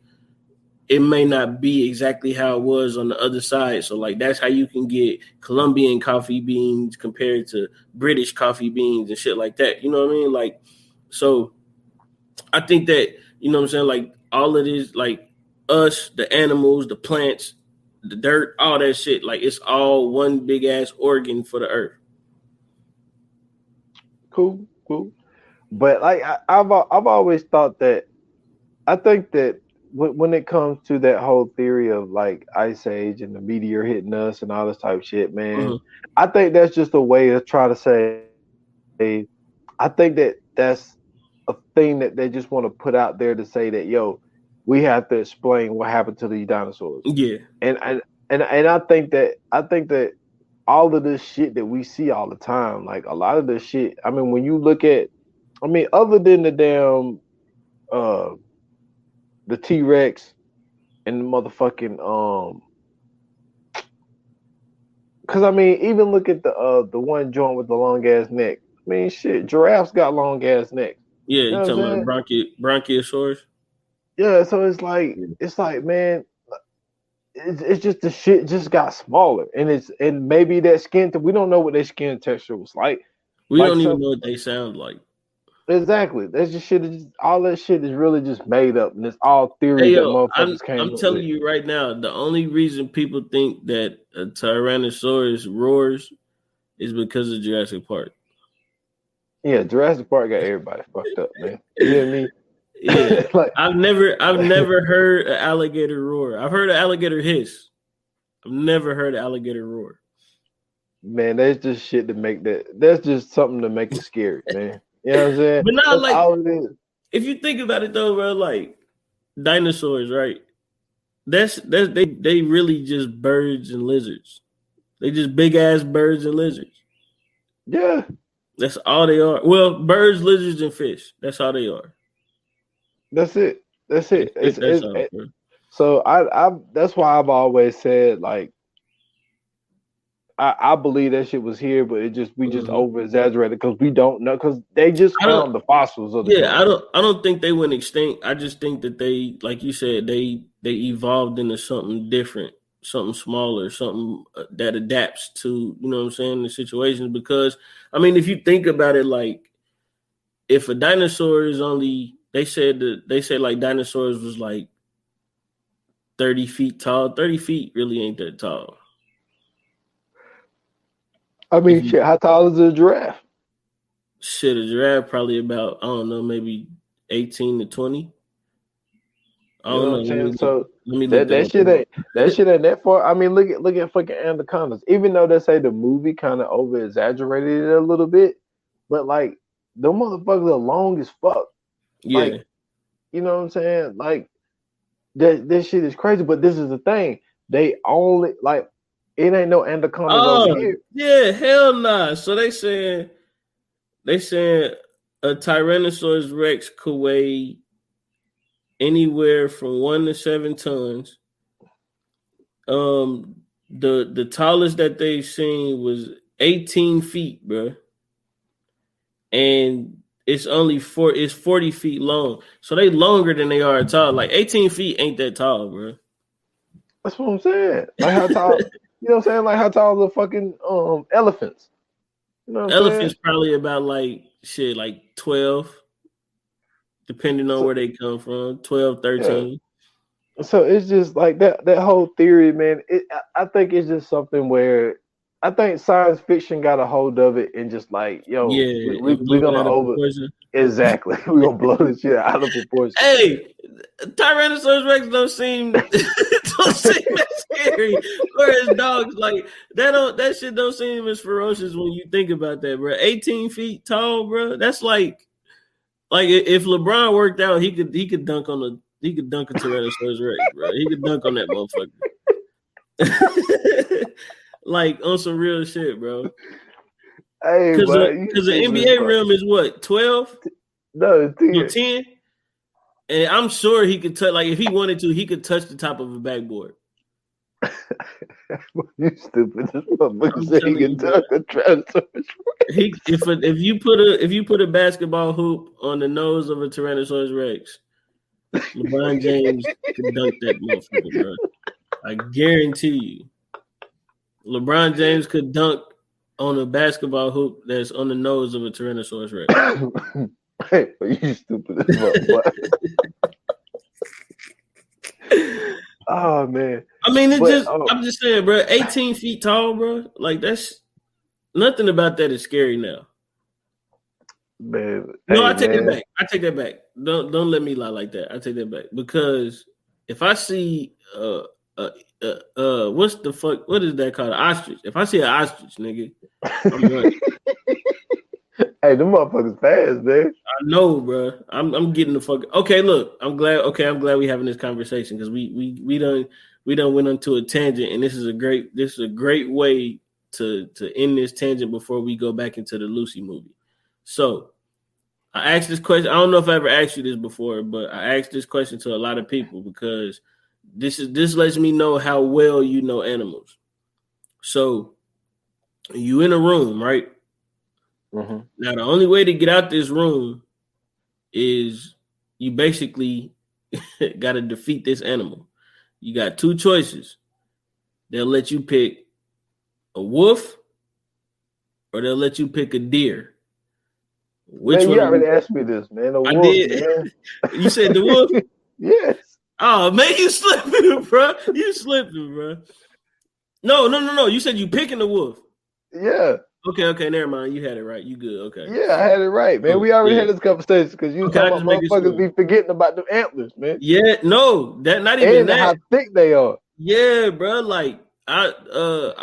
it may not be exactly how it was on the other side. So like that's how you can get Colombian coffee beans compared to British coffee beans and shit like that. You know what I mean? Like, so I think that, you know what I'm saying, like all of this, like us, the animals, the plants, the dirt, all that shit, like it's all one big ass organ for the earth. Cool. But like I've always thought that, I think that when it comes to that whole theory of like ice age and the meteor hitting us and all this type of shit, man, I think that's just a way to try to say, I think that that's a thing that they just want to put out there to say that, yo, we have to explain what happened to these dinosaurs. Yeah. And I think that all of this shit that we see all the time, like a lot of this shit, I mean, when you look at, I mean, other than the damn the T-Rex and the motherfucking because I mean, even look at the one joint with the long ass neck. I mean, shit, giraffes got long ass necks. Yeah, you talking about Bronchiosaurus? Yeah, so it's like man, it's just the shit just got smaller, and maybe that skin. We don't know what their skin texture was like. We don't even know what they sound like. Exactly. That's just shit. All that shit is really just made up, and it's all theories that motherfuckers came up with. I'm telling you right now, the only reason people think that a Tyrannosaurus roars is because of Jurassic Park. Yeah, Jurassic Park got everybody fucked up, man. You hear me? Yeah. Like, I've never heard an alligator roar. I've heard an alligator hiss. I've never heard an alligator roar. Man, that's just shit to make that. That's just something to make it scary, man. You know what I'm saying? But not like, if you think about it though, bro, like dinosaurs, right? They really just birds and lizards. They just big ass birds and lizards. Yeah. That's all they are. Well, birds, lizards, and fish. That's all they are. That's it. So I that's why I've always said, like, I believe that shit was here, but we just over exaggerated because we don't know, because they just found the fossils of the I don't think they went extinct. I just think that they, like you said, they evolved into something different, something smaller, something that adapts to, you know what I'm saying, the situations. Because I mean, if you think about it, like if a dinosaur is only, they said like dinosaurs was like 30 feet tall. 30 feet really ain't that tall. I mean, shit, how tall is a giraffe? Shit, a giraffe probably about, I don't know, maybe 18 to 20. I don't know. So that shit ain't that far. I mean, look at fucking anacondas. Even though they say the movie kind of over exaggerated it a little bit, but like the motherfuckers are long as fuck. Yeah. Like, you know what I'm saying? Like that shit is crazy. But this is the thing. They only, like, it ain't no anacondas over here. Yeah, hell nah. So they saying a Tyrannosaurus Rex could weigh anywhere from 1 to 7 tons. The tallest that they seen was 18 feet, bro. And it's only 40 feet long. So they longer than they are tall. Like 18 feet ain't that tall, bro. That's what I'm saying. Like how tall, you know what I'm saying? Like how tall are the fucking elephants? You know what elephants probably about like 12, depending on where they come from. 12, 13. Yeah. So it's just like that whole theory, man. I think it's just something where I think science fiction got a hold of it and just like, yo, we're gonna exactly. We're gonna blow this shit out of proportion. Hey, Tyrannosaurus Rex don't seem that scary. Whereas dogs, like that shit don't seem as ferocious when you think about that, bro. 18 feet tall, bro. That's like if LeBron worked out, he could dunk a Tyrannosaurus Rex, bro. He could dunk on that motherfucker. Like on some real shit, bro. Hey, Because the the NBA rim is what, 12? No, 10. No, 10? And I'm sure he could touch, like if he wanted to, he could touch the top of a backboard. You stupid. This motherfucker said he can dunk a Tyrannosaurus. If you put a basketball hoop on the nose of a Tyrannosaurus Rex, LeBron James could dunk that motherfucker, bro. I guarantee you. LeBron James could dunk on a basketball hoop that's on the nose of a Tyrannosaurus Rex. Hey, you stupid as fuck. Oh man. I mean, I'm just saying, bro, 18 feet tall, bro. Like that's nothing about that is scary now. Man. No, I take that back. Don't let me lie like that. I take that back. Because if I see what's the fuck? What is that called? An ostrich. If I see an ostrich, nigga, I'm running. Hey, them motherfuckers fast, man. I know, bro. I'm getting the fuck. Okay, look, I'm glad we having this conversation because we done went onto a tangent, and this is a great way to end this tangent before we go back into the Lucy movie. So I asked this question. I don't know if I ever asked you this before, but I asked this question to a lot of people because this lets me know how well you know animals. So you in a room, right? Mm-hmm. Now the only way to get out this room is you basically got to defeat this animal. You got two choices. They'll let you pick a wolf or they'll let you pick a deer. Which man, one? You already asked me this, man. I did. Man. You said the wolf? Yes. Oh, man, you slipping, bro. You slipping, bro. No. You said you picking the wolf. Yeah. Okay, never mind. You had it right. You good, okay. Yeah, I had it right, man. We already had this conversation because you talking about motherfuckers be forgetting about the antlers, man. Yeah, no, that not even and that. How thick they are. Yeah, bro. Like I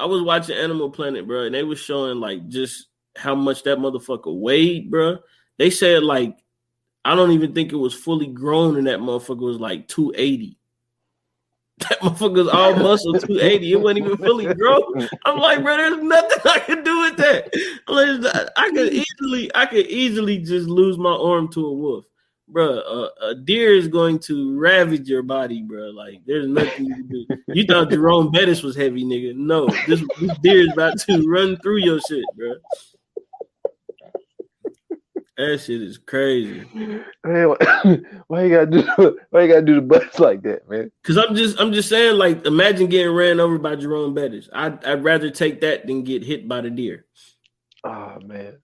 was watching Animal Planet, bro, and they was showing like just how much that motherfucker weighed, bro. They said like I don't even think it was fully grown, and that motherfucker was like 280. That motherfucker's all muscle 280. It wasn't even fully grown. I'm like, bro, there's nothing I can do with that. Like, I could easily just lose my arm to a wolf, bro. A deer is going to ravage your body, bro. Like, there's nothing you can do. You thought Jerome Bettis was heavy, nigga? No, this deer is about to run through your shit, bro. That shit is crazy. Man, why you gotta do the butts like that, man? Because I'm just saying, like, imagine getting ran over by Jerome Bettis. I'd rather take that than get hit by the deer. Oh man,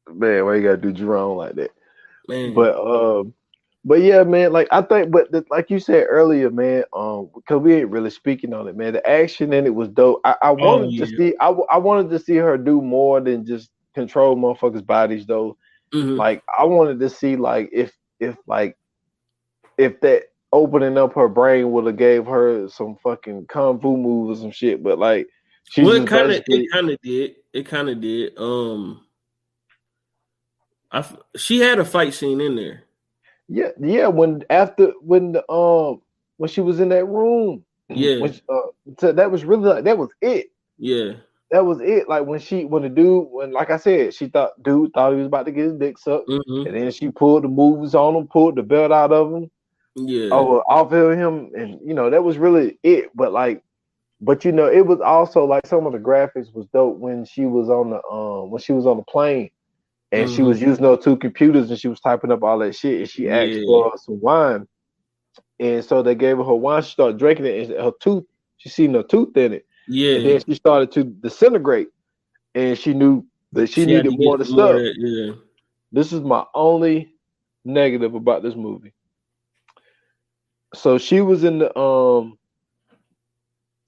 why you gotta do Jerome like that? Man, but yeah, man. Like I think, like you said earlier, man. Because we ain't really speaking on it, man. The action in it was dope. I wanted to see. I wanted to see her do more than just control motherfuckers' bodies, though. Mm-hmm. Like I wanted to see like if that opening up her brain would have gave her some fucking kung fu moves or some shit, but like it kind of did. She had a fight scene in there. Yeah. When she was in that room, that was really like that was it. Yeah. That was it. Like like I said, dude thought he was about to get his dick sucked, and then she pulled the moves on him, pulled the belt out of him, off of him, and that was really it. But it was also like some of the graphics was dope when she was on the plane, and she was using those two computers and she was typing up all that shit, and she asked for some wine, and so they gave her wine. She started drinking it, and her tooth, she seen her tooth in it. Yeah, and then she started to disintegrate, and she knew that she needed more of the stuff. This is my only negative about this movie. So she was in the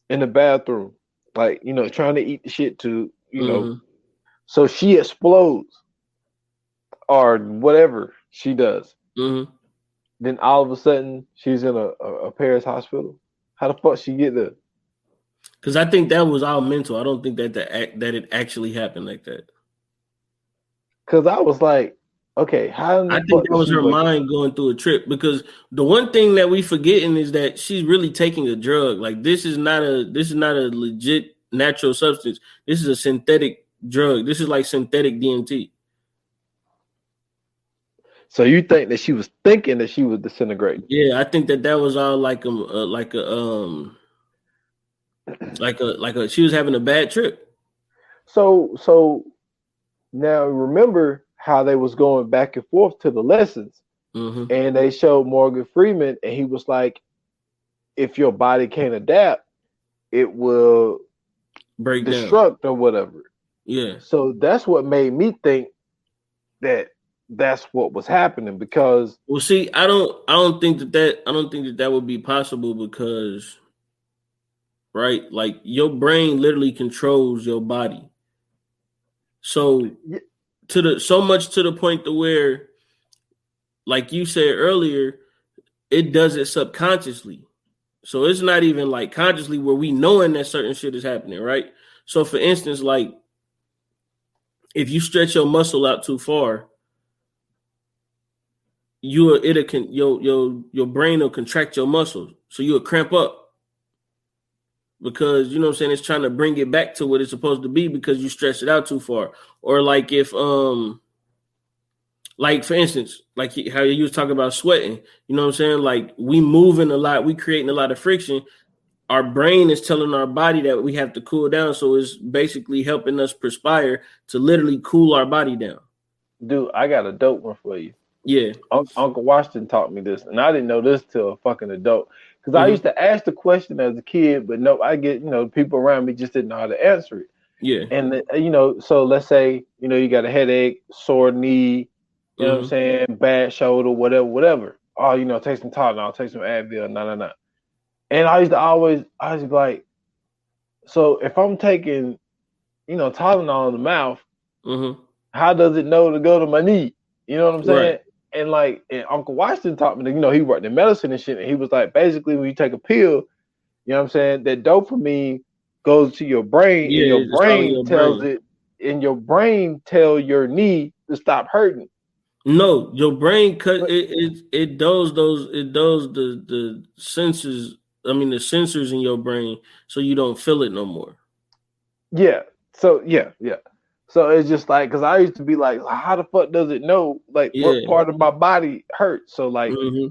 bathroom, like trying to eat the shit to So she explodes, or whatever she does. Then all of a sudden she's in a Paris hospital. How the fuck she get there? Because I think that was all mental. I don't think that that it actually happened like that. Because I was like, okay, how in the I think fuck that did was she her wake up? mind going through a trip. Because the one thing that we forgetting is that she's really taking a drug. Like this is not a legit natural substance. This is a synthetic drug. This is like synthetic DMT. So you think that she was thinking that she was disintegrating? Yeah, I think that was all like a she was having a bad trip. So now remember how they was going back and forth to the lessons, Mm-hmm. and they showed Morgan Freeman, and he was like, if your body can't adapt, it will Break down. destruct or whatever. Yeah. So that's what made me think that that's what was happening because Well, see, I don't think that would be possible because, right, like your brain literally controls your body. So so much to the point to where, like you said earlier, it does it subconsciously. So it's not even like consciously where we knowing that certain shit is happening, right? So for instance, like if you stretch your muscle out too far, your brain will contract your muscles, so you'll cramp up because you know what I'm saying it's trying to bring it back to what it's supposed to be because you stretch it out too far. Or like if like for instance, like how you was talking about sweating, you know what I'm saying? Like we moving a lot, we creating a lot of friction. Our brain is telling our body that we have to cool down, so it's basically helping us perspire to literally cool our body down. dude, I got a dope one for you. Yeah. Uncle Washington taught me this, and I didn't know this till a fucking adult. Because I used Mm-hmm. to ask the question as a kid, but no, I get people around me just didn't know how to answer it. Yeah. And so let's say you got a headache, sore knee, you know what I'm Mm-hmm. saying, bad shoulder, whatever. Oh, take some Tylenol, take some Advil, no. And I used to be like, so if I'm taking, Tylenol in the mouth, Mm-hmm. how does it know to go to my knee? You know what I'm Right. saying? And Uncle Washington taught me that, he worked in medicine and shit. And he was like, basically, when you take a pill, you know what I'm saying, that dopamine goes to your brain, and Yeah, your it's all in brain your brain. tell your knee to stop hurting. No, your brain cut But it does the sensors. I mean the sensors in your brain, so you don't feel it no more. yeah, so yeah. So it's just like, because I used to be like, how the fuck does it know like what Yeah. part of my body hurts? So like, Mm-hmm.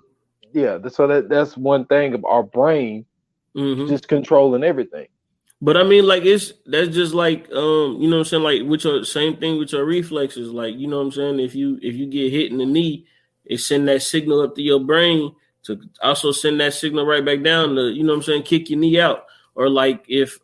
yeah, so that's one thing of our brain Mm-hmm. just controlling everything. But I mean, like that's just like you know what I'm saying, like with your same thing with your reflexes, like you know what I'm saying. If you get hit in the knee, it send that signal up to your brain to also send that signal right back down to you know what I'm saying, kick your knee out. Or like if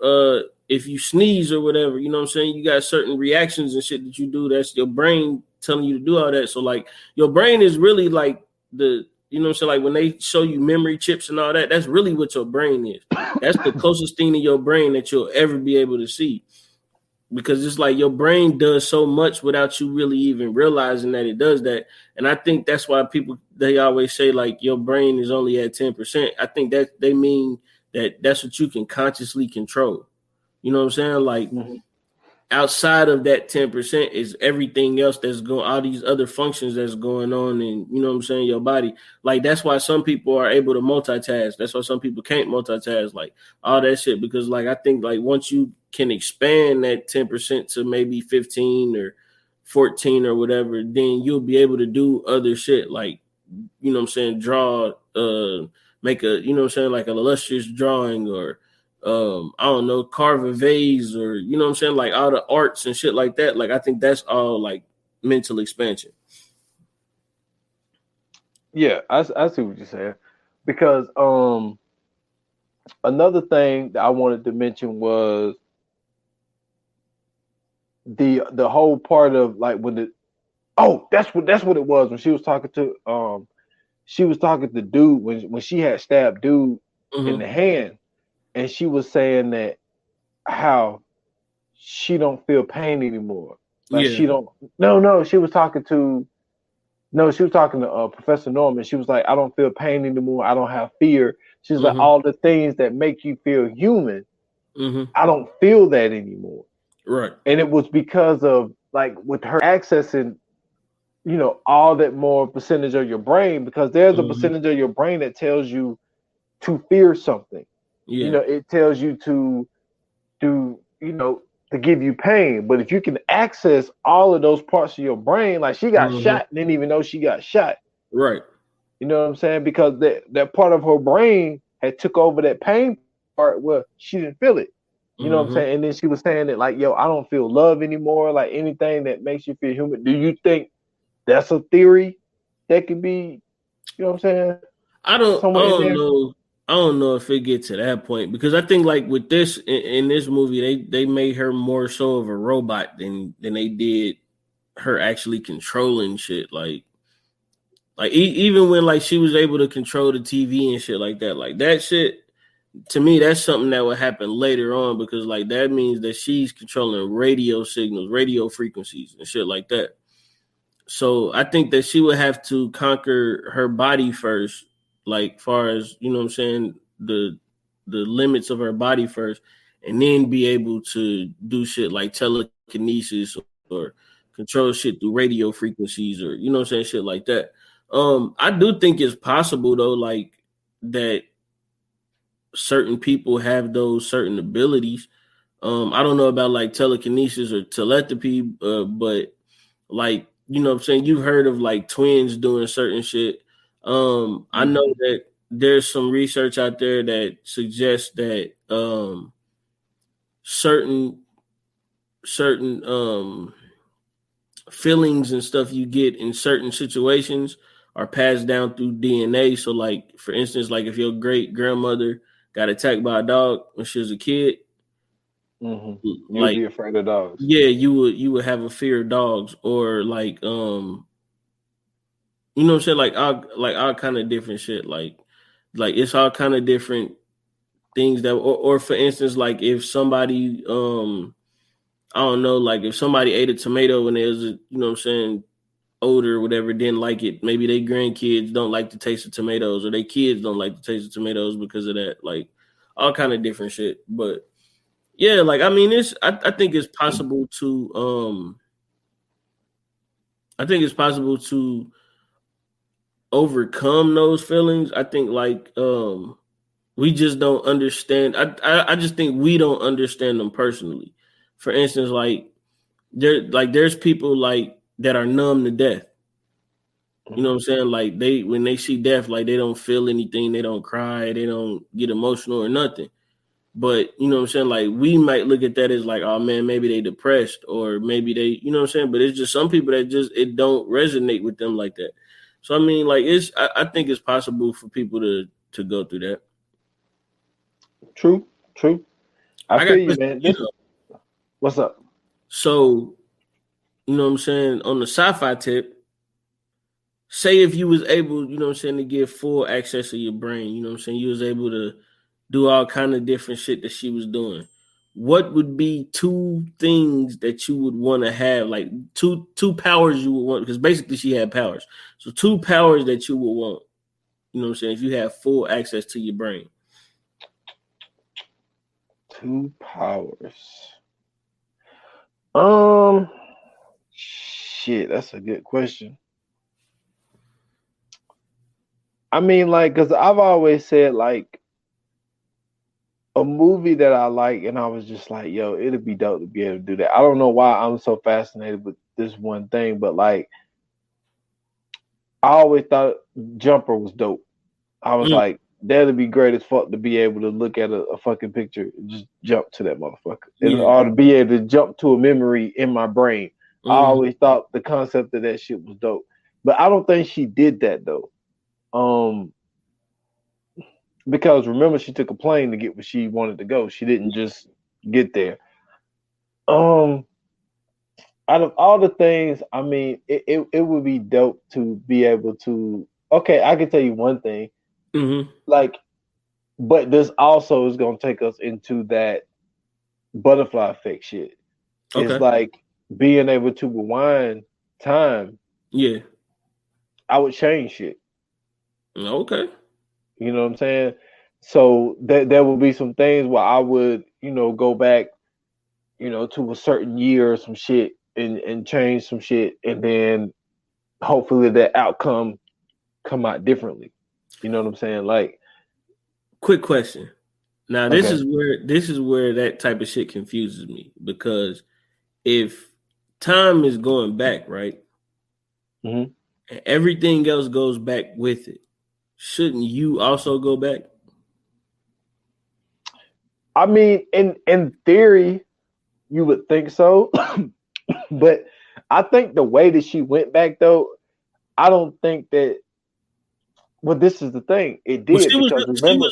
you sneeze or whatever, you know what I'm saying, you got certain reactions and shit that you do. That's your brain telling you to do all that. So like your brain is really like the you know what I'm saying, like when they show you memory chips and all that, that's really what your brain is. That's the closest thing to your brain that you'll ever be able to see. Because it's like your brain does so much without you really even realizing that it does that. And I think that's why they always say like your brain is only at 10%. I think that they mean that's what you can consciously control. You know what I'm saying? Like Mhm. outside of that 10% is everything else that's going, all these other functions that's going on in, you know what I'm saying, your body. Like that's why some people are able to multitask. That's why some people can't multitask, like all that shit. Because like I think like once you can expand that 10% to maybe 15 or 14 or whatever, then you'll be able to do other shit like, you know what I'm saying, draw, make a, you know what I'm saying, like an illustrious drawing or I don't know, carve a vase or you know what I'm saying, like all the arts and shit like that. Like I think that's all like mental expansion. Yeah, I see what you're saying. Because another thing that I wanted to mention was the whole part of like when the that's what it was when she was talking to dude when she had stabbed dude in the Mm-hmm. hand, and she was saying that how she don't feel pain anymore. Like Yeah. she don't. No, she was talking to. No, she was talking to Professor Norman. She was like, I don't feel pain anymore. I don't have fear. She's like, Mm-hmm. all the things that make you feel human, Mm-hmm. I don't feel that anymore. Right. And it was because of like with her accessing, all that more percentage of your brain, because there's a Mm-hmm. percentage of your brain that tells you to fear something. Yeah. It tells you to do, to give you pain. But if you can access all of those parts of your brain, like she got Mm-hmm. shot and didn't even know she got shot. Right. You know what I'm saying? Because that part of her brain had took over that pain part where she didn't feel it. You know what I'm Mm-hmm. saying? And then she was saying that like, yo, I don't feel love anymore. Like anything that makes you feel human. Do you think that's a theory that could be, you know what I'm saying? I don't. I Somewhere in don't there. know. I don't know if it gets to that point because I think like with this in this movie, they made her more so of a robot than they did her actually controlling shit. Even when like she was able to control the TV and shit like that shit. To me, that's something that would happen later on because like that means that she's controlling radio signals, radio frequencies, and shit like that. So I think that she would have to conquer her body first, like far as you know what I'm saying, the limits of her body first, and then be able to do shit like telekinesis or control shit through radio frequencies or you know what I'm saying, shit like that. I do think it's possible though, like that certain people have those certain abilities. I don't know about like telekinesis or telepathy, but like you know what I'm saying, you've heard of like twins doing certain shit. I know that there's some research out there that suggests that certain certain feelings and stuff you get in certain situations are passed down through DNA. So like for instance, like if your great grandmother got attacked by a dog when she was a kid, You'll like be afraid of dogs. yeah, you would have a fear of dogs or like you know what I'm saying, like all kind of different shit, like it's all kind of different things that or for instance, like if somebody I don't know, like if somebody ate a tomato when they was you know what I'm saying older or whatever, didn't like it, maybe their grandkids don't like the taste of tomatoes or their kids don't like the taste of tomatoes because of that, like all kind of different shit. But yeah, like I mean it's I think it's possible to I think it's possible to overcome those feelings. I think like we just don't understand. I just think we don't understand them personally. For instance, there's people like that are numb to death. You know what I'm saying? Like when they see death, like they don't feel anything, they don't cry, they don't get emotional or nothing. But you know what I'm saying? Like we might look at that as like, oh man, maybe they depressed or maybe they, you know what I'm saying? But it's just some people that just it don't resonate with them like that. So I mean, like I think it's possible for people to go through that. True, true. I I got feel a you, question man. for you, though. What's up? So you know what I'm saying, on the sci-fi tip, say if you was able, you know what I'm saying, to get full access to your brain, you know what I'm saying, you was able to do all kind of different shit that she was doing. What would be two things that you would want to have, like two powers you would want? Because basically she had powers. So two powers that you would want, you know what I'm saying, if you have full access to your brain. Two powers. Um, shit, that's a good question. I mean, like, cause I've always said like a movie that I like, and I was just like, yo, it'd be dope to be able to do that. I don't know why I'm so fascinated with this one thing, but like, I always thought Jumper was dope. I was Mm, like, that'd be great as fuck to be able to look at a fucking picture and just jump to that motherfucker, yeah. or to be able to jump to a memory in my brain. I Mm-hmm. always thought the concept of that shit was dope, but I don't think she did that though. Um, because remember, she took a plane to get where she wanted to go. She didn't just get there. Um, out of all the things, I mean, it would be dope to be able to. Okay, I can tell you one thing. Mm-hmm. Like, but this also is gonna take us into that butterfly effect shit. It's Okay. like being able to rewind time. Yeah. I would change shit. Okay. You know what I'm saying? So there will be some things where I would, go back, to a certain year or some shit and change some shit, and then hopefully that outcome come out differently. You know what I'm saying? Like, quick question. Now this okay. is where that type of shit confuses me, because if time is going back, right, Mm-hmm. and everything else goes back with it, shouldn't you also go back? I mean, in theory, you would think so, but I think the way that she went back, though, I don't think that. Well, this is the thing. It Well, did because remember,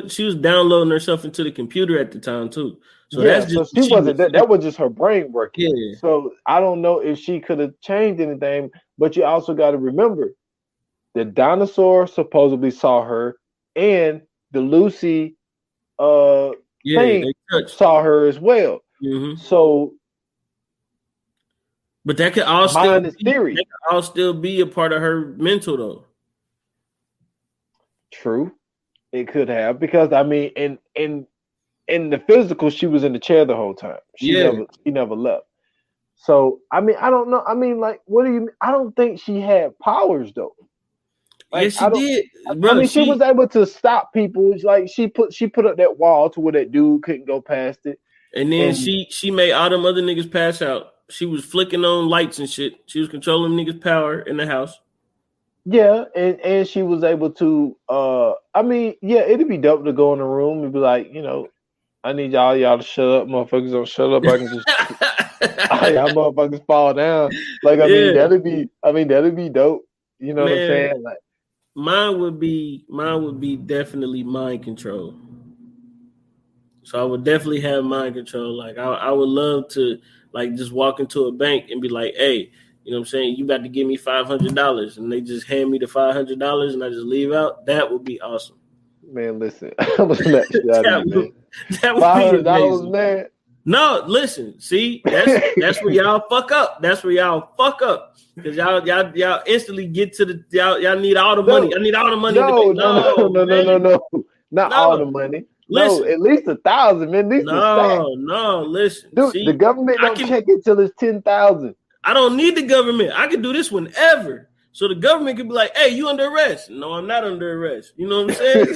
she was downloading herself into the computer at the time too. So yeah. that's So just she she wasn't. was. That was just her brain working. Yeah. So I don't know if she could have changed anything. But you also got to remember, the dinosaur supposedly saw her, and the Lucy Yeah, thing they touched. saw her as well. Mm-hmm. So, but that could all theory. That could all still be a part of her mental though. True, it could have, because I mean, in the physical, she was in the chair the whole time. She never left. So I mean, I don't know. I mean, like, what do you mean? I don't think she had powers though. Like, yes, she did. Bro, I mean, she was able to stop people. Like, she put up that wall to where that dude couldn't go past it. And then she made all them other niggas pass out. She was flicking on lights and shit. She was controlling niggas' power in the house. Yeah, and she was able to. I mean, yeah, it'd be dope to go in the room and be like, I need y'all to shut up, motherfuckers. Don't shut up. I can just y'all motherfuckers fall down. Like, I mean, that'd be dope. You know what I'm saying? Like, mine would be definitely mind control. So I would definitely have mind control. Like, I would love to, like, just walk into a bank and be like, hey, you know what I'm saying? You about to give me $500, and they just hand me the $500 and I just leave out. That would be awesome. Man, listen, I'm gonna smack you out of you, man. That would $500, man. No, listen. See, that's where y'all fuck up. That's where y'all fuck up, because y'all instantly get to the y'all need all the money. I need all the money. No, not all the money. Listen, no, at least 1,000, man. At least no. Listen, dude, the government don't check it till it's 10,000. I don't need the government. I can do this whenever. So the government could be like, hey, you under arrest. No, I'm not under arrest. You know what I'm saying?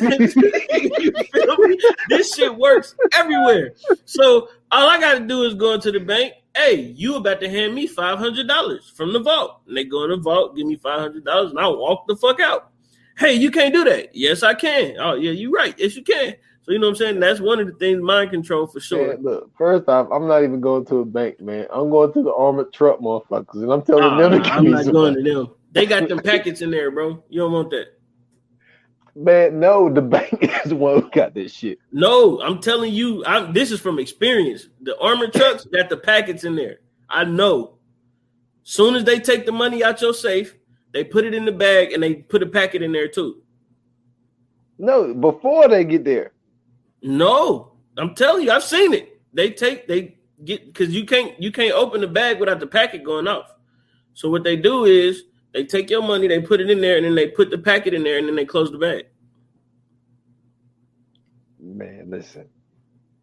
You feel me? This shit works everywhere. So all I got to do is go into the bank. Hey, you about to hand me $500 from the vault. And they go in the vault, give me $500, and I walk the fuck out. Hey, you can't do that. Yes, I can. Oh, yeah, you're right. Yes, you can. So, you know what I'm saying? That's one of the things, mind control for sure. Man, look, first off, I'm not even going to a bank, man. I'm going to the armored truck motherfuckers, and I'm telling them to give I'm me not some going money. to them. They got them packets in there, bro. You don't want that. Man, no, the bank is the one who got this shit. No, I'm telling you, this is from experience. The armored trucks got the packets in there. I know. Soon as they take the money out your safe, they put it in the bag and they put a packet in there too. No, before they get there. No, I'm telling you, I've seen it. They get, because you can't open the bag without the packet going off. So what they do is they take your money, they put it in there, and then they put the packet in there, and then they close the bag. Man, listen.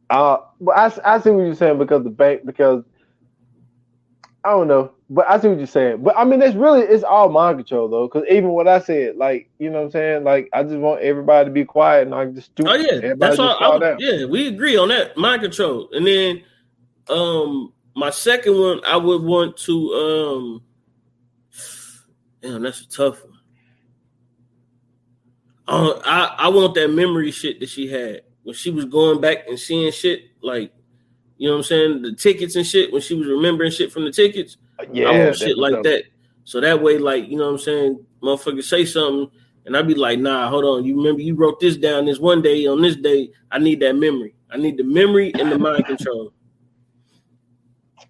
But I see what you're saying, because I don't know, but I see what you're saying. But I mean, it's all mind control though, because even what I said, like, you know what I'm saying, like, I just want everybody to be quiet and I just do. Oh yeah, that's all. Yeah, we agree on that, mind control. And then, my second one, I would want to, damn, that's a tough one. I want that memory shit that she had when she was going back and seeing shit, like, you know what I'm saying, the tickets and shit, when she was remembering shit from the tickets. Yeah, I want shit like that. So that way, like, you know what I'm saying, motherfuckers say something and I'd be like, nah, hold on. You remember you wrote this down this one day, on this day. I need that memory. I need the memory and the mind control.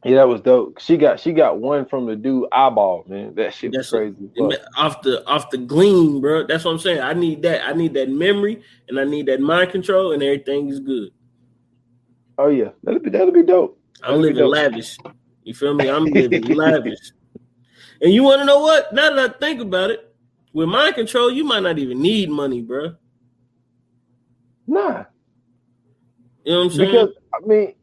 Yeah, that was dope. She got one from the dude eyeball, man. That shit was crazy. Off the gleam, bro. That's what I'm saying. I need that. I need that memory and I need that mind control, and everything is good. Oh yeah, that'll be dope. I'm living lavish. You feel me? I'm living lavish. And you want to know what? Now that I think about it, with mind control, you might not even need money, bro. Nah. You know what I'm saying? Because I mean,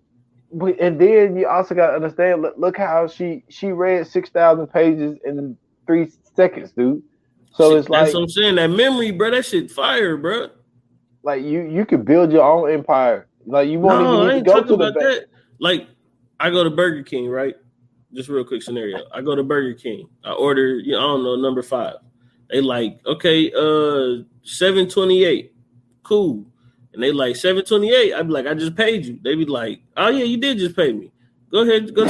and then you also got to understand. Look how she read 6,000 pages in 3 seconds, dude. So Shit, it's that's like what I'm saying. That memory, bro. That shit fire, bro. like you can build your own empire. Like you won't even No, need I to ain't go talking to the about bank. that. Like, I go to Burger King, right? Just real quick scenario. I go to Burger King. I order, I don't know, number 5. They like, okay, 728. Cool. And they like 728. I'd be like, I just paid you. They be like, oh yeah, you did just pay me. Go ahead, go.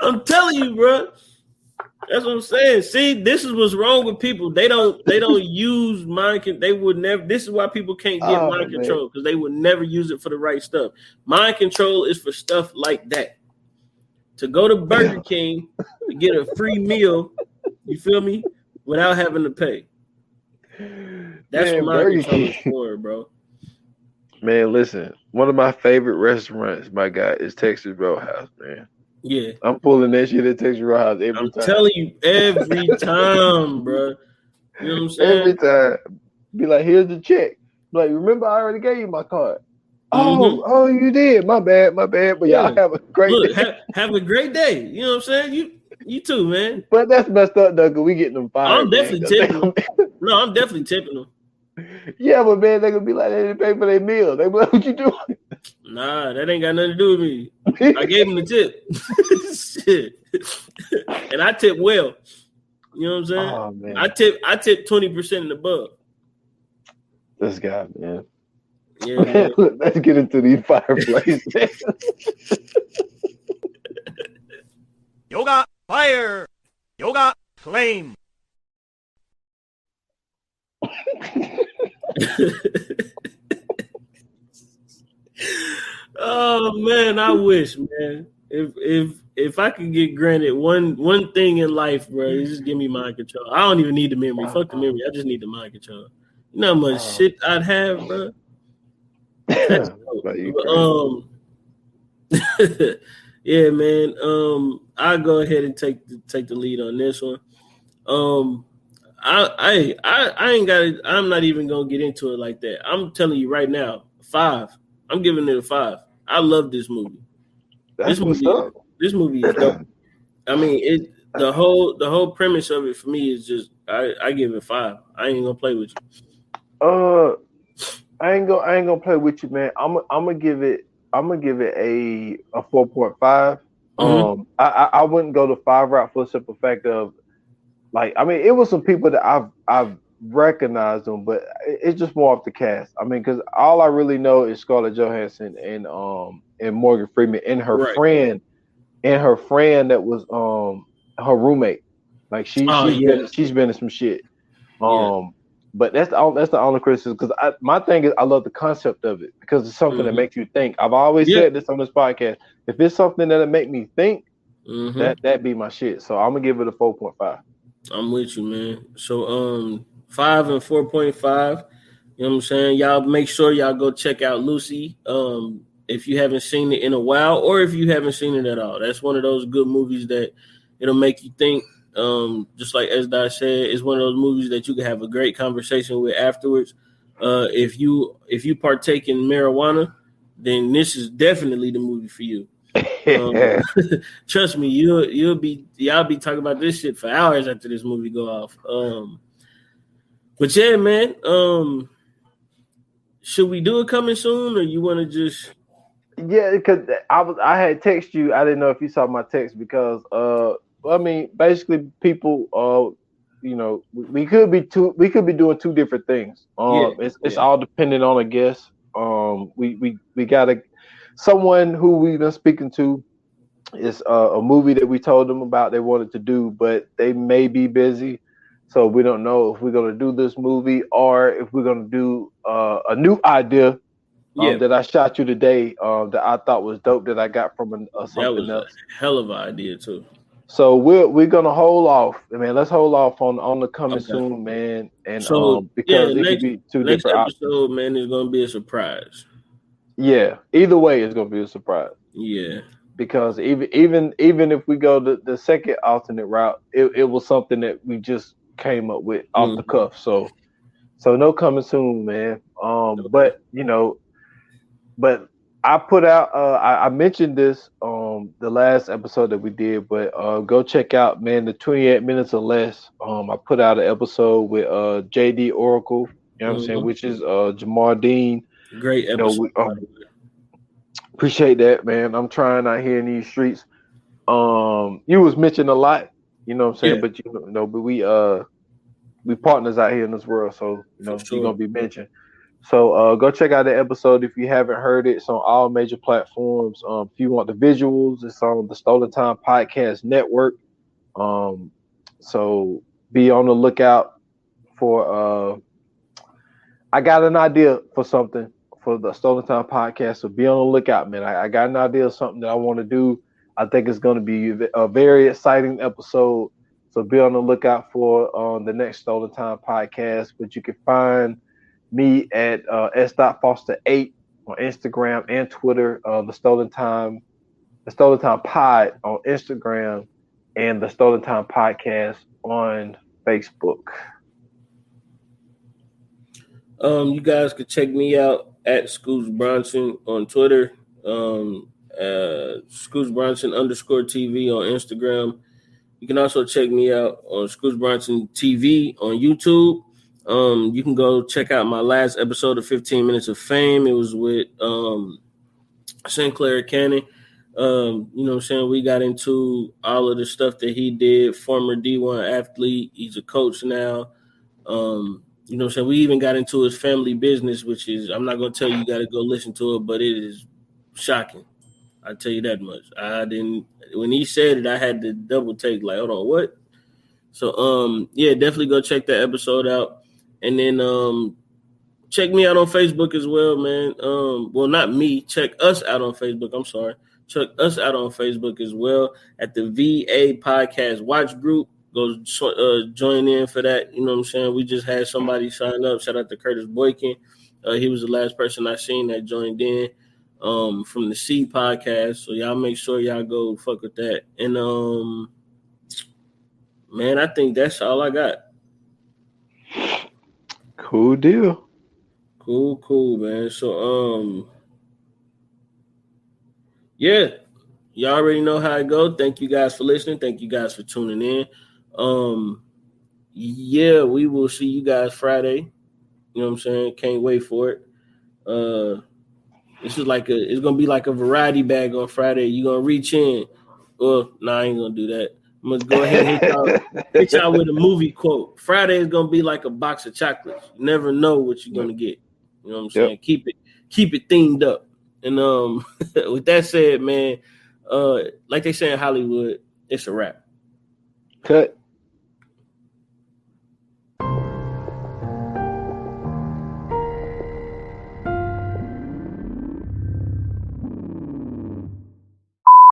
I'm telling you, bro. That's what I'm saying. See, this is what's wrong with people. They don't use mind control. They would never. This is why people can't get Oh mind man, control, because they would never use it for the right stuff. Mind control is for stuff like that. To go to Burger King to get a free meal, you feel me, without having to pay. That's what man, mind Burger control is King. for, bro. Man, listen. One of my favorite restaurants, my guy, is Texas Roadhouse. Man, Yeah, I'm pulling that shit at Texas Roadhouse every I'm time. telling you, every time, bro. You know what I'm saying? Every time. Be like, here's the check. Be like, remember I already gave you my card. Mm-hmm. Oh, you did. My bad. But Yeah. y'all have a great Look, day. have a great day. You know what I'm saying? You too, man. But that's messed up, though, because we getting them I'm fired, man. definitely tipping them. No, I'm definitely tipping them. Yeah, but man, they gonna be like, they didn't pay for their meal. They be like, what you doing? Nah, that ain't got nothing to do with me. I gave him the tip. Shit. And I tip well. You know what I'm saying? Oh man. I tip 20% and above. This guy, man. Yeah, man. Let's get into these fireplaces. Yoga fire. Yoga flame. Oh man, I wish, man. If I could get granted one thing in life, bro, just give me mind control. I don't even need the memory. Fuck the memory. I just need the mind control. You know how much shit I'd have, bro. That's yeah, man. I'll go ahead and take the lead on this one. I ain't got it. I'm not even gonna get into it like that. I'm telling you right now, 5. I'm giving it a 5. I love this movie. That's what's up. This movie is dope. I mean, the whole premise of it for me is just I give it 5. I ain't gonna play with you. I ain't gonna play with you, man. I'm gonna give it a 4.5. Mm-hmm. I wouldn't go the 5 route for the simple fact of, like, I mean, it was some people that I've recognized them, but it's just more off the cast. I mean, because all I really know is Scarlett Johansson and Morgan Freeman and her friend that was her roommate. Like she's been in some shit. But that's the only criticism, because my thing is I love the concept of it, because it's something that makes you think. I've always said this on this podcast. If it's something that'll make me think, that be my shit. So I'm gonna give it a 4.5. I'm with you, man. So 5 and 4.5. You know what I'm saying? Y'all make sure y'all go check out Lucy. If you haven't seen it in a while, or if you haven't seen it at all, that's one of those good movies that it'll make you think. Just like Esdar said, it's one of those movies that you can have a great conversation with afterwards. If you partake in marijuana, then this is definitely the movie for you. Trust me, y'all be talking about this shit for hours after this movie go off. But yeah, man. Should we do it coming soon, or you want to just? Yeah, because I had text you. I didn't know if you saw my text, because I mean, basically, people, you know, we could be doing 2 different things. It's all dependent on a guest. We got someone who we've been speaking to. It's a movie that we told them about they wanted to do, but they may be busy, so we don't know if we're gonna do this movie or if we're gonna do a new idea. That I shot you today, that I thought was dope, that I got from something else. A hell of an idea too. So we're gonna hold off. I mean, let's hold off on the coming soon, man. And because it could be 2 different episode, man, is gonna be a surprise. Yeah, either way, it's gonna be a surprise. Yeah, because even if we go the second alternate route, it was something that we just came up with off the cuff. So So no coming soon, man. But but I put out. I mentioned this the last episode that we did, but go check out, man, the 28 minutes or less. I put out an episode with JD Oracle. You know what I'm saying? Which is Jamar Dean. Great episode. Appreciate that, man. I'm trying out here in these streets. You was mentioned a lot, you know what I'm saying, Yeah. but but we partners out here in this world, so you're gonna be mentioned. So go check out the episode if you haven't heard it. It's on all major platforms. If you want the visuals, it's on the Stolen Time Podcast Network. So be on the lookout for I got an idea for something for the Stolen Time Podcast. So be on the lookout, man. I got an idea of something that I want to do. I think it's going to be a very exciting episode. So be on the lookout for the next Stolen Time Podcast. But you can find me at s.foster8 on Instagram and Twitter. The Stolen Time Pod on Instagram, and the Stolen Time Podcast on Facebook. You guys could check me out at Scoots Bronson on Twitter. Scoots Bronson _TV on Instagram. You can also check me out on Scoots Bronson TV on YouTube. You can go check out my last episode of 15 Minutes of Fame. It was with Sinclair Cannon. You know what I'm saying? We got into all of the stuff that he did. Former D1 athlete. He's a coach now. You know what I'm saying? We even got into his family business, which is, I'm not going to tell you got to go listen to it, but it is shocking. I tell you that much. When he said it, I had to double take, like, hold on, what? So, yeah, definitely go check that episode out. And then check me out on Facebook as well, man. Well, not me. Check us out on Facebook. I'm sorry. Check us out on Facebook as well at the VA Podcast Watch Group. Go join in for that. You know what I'm saying? We just had somebody sign up. Shout out to Curtis Boykin. He was the last person I seen that joined in from the C podcast. So y'all make sure y'all go fuck with that. And man, I think that's all I got. Cool deal. Cool, man. So yeah. Y'all already know how it go. Thank you guys for listening. Thank you guys for tuning in. Yeah, we will see you guys Friday. You know what I'm saying? Can't wait for it. It's gonna be like a variety bag on Friday. You're gonna reach in. Well, I ain't gonna do that. I'm gonna go ahead and hit y'all with a movie quote. Friday is gonna be like a box of chocolates. You never know what you're gonna get. You know what I'm saying? Keep it themed up. And with that said, man, like they say in Hollywood, it's a wrap. Cut.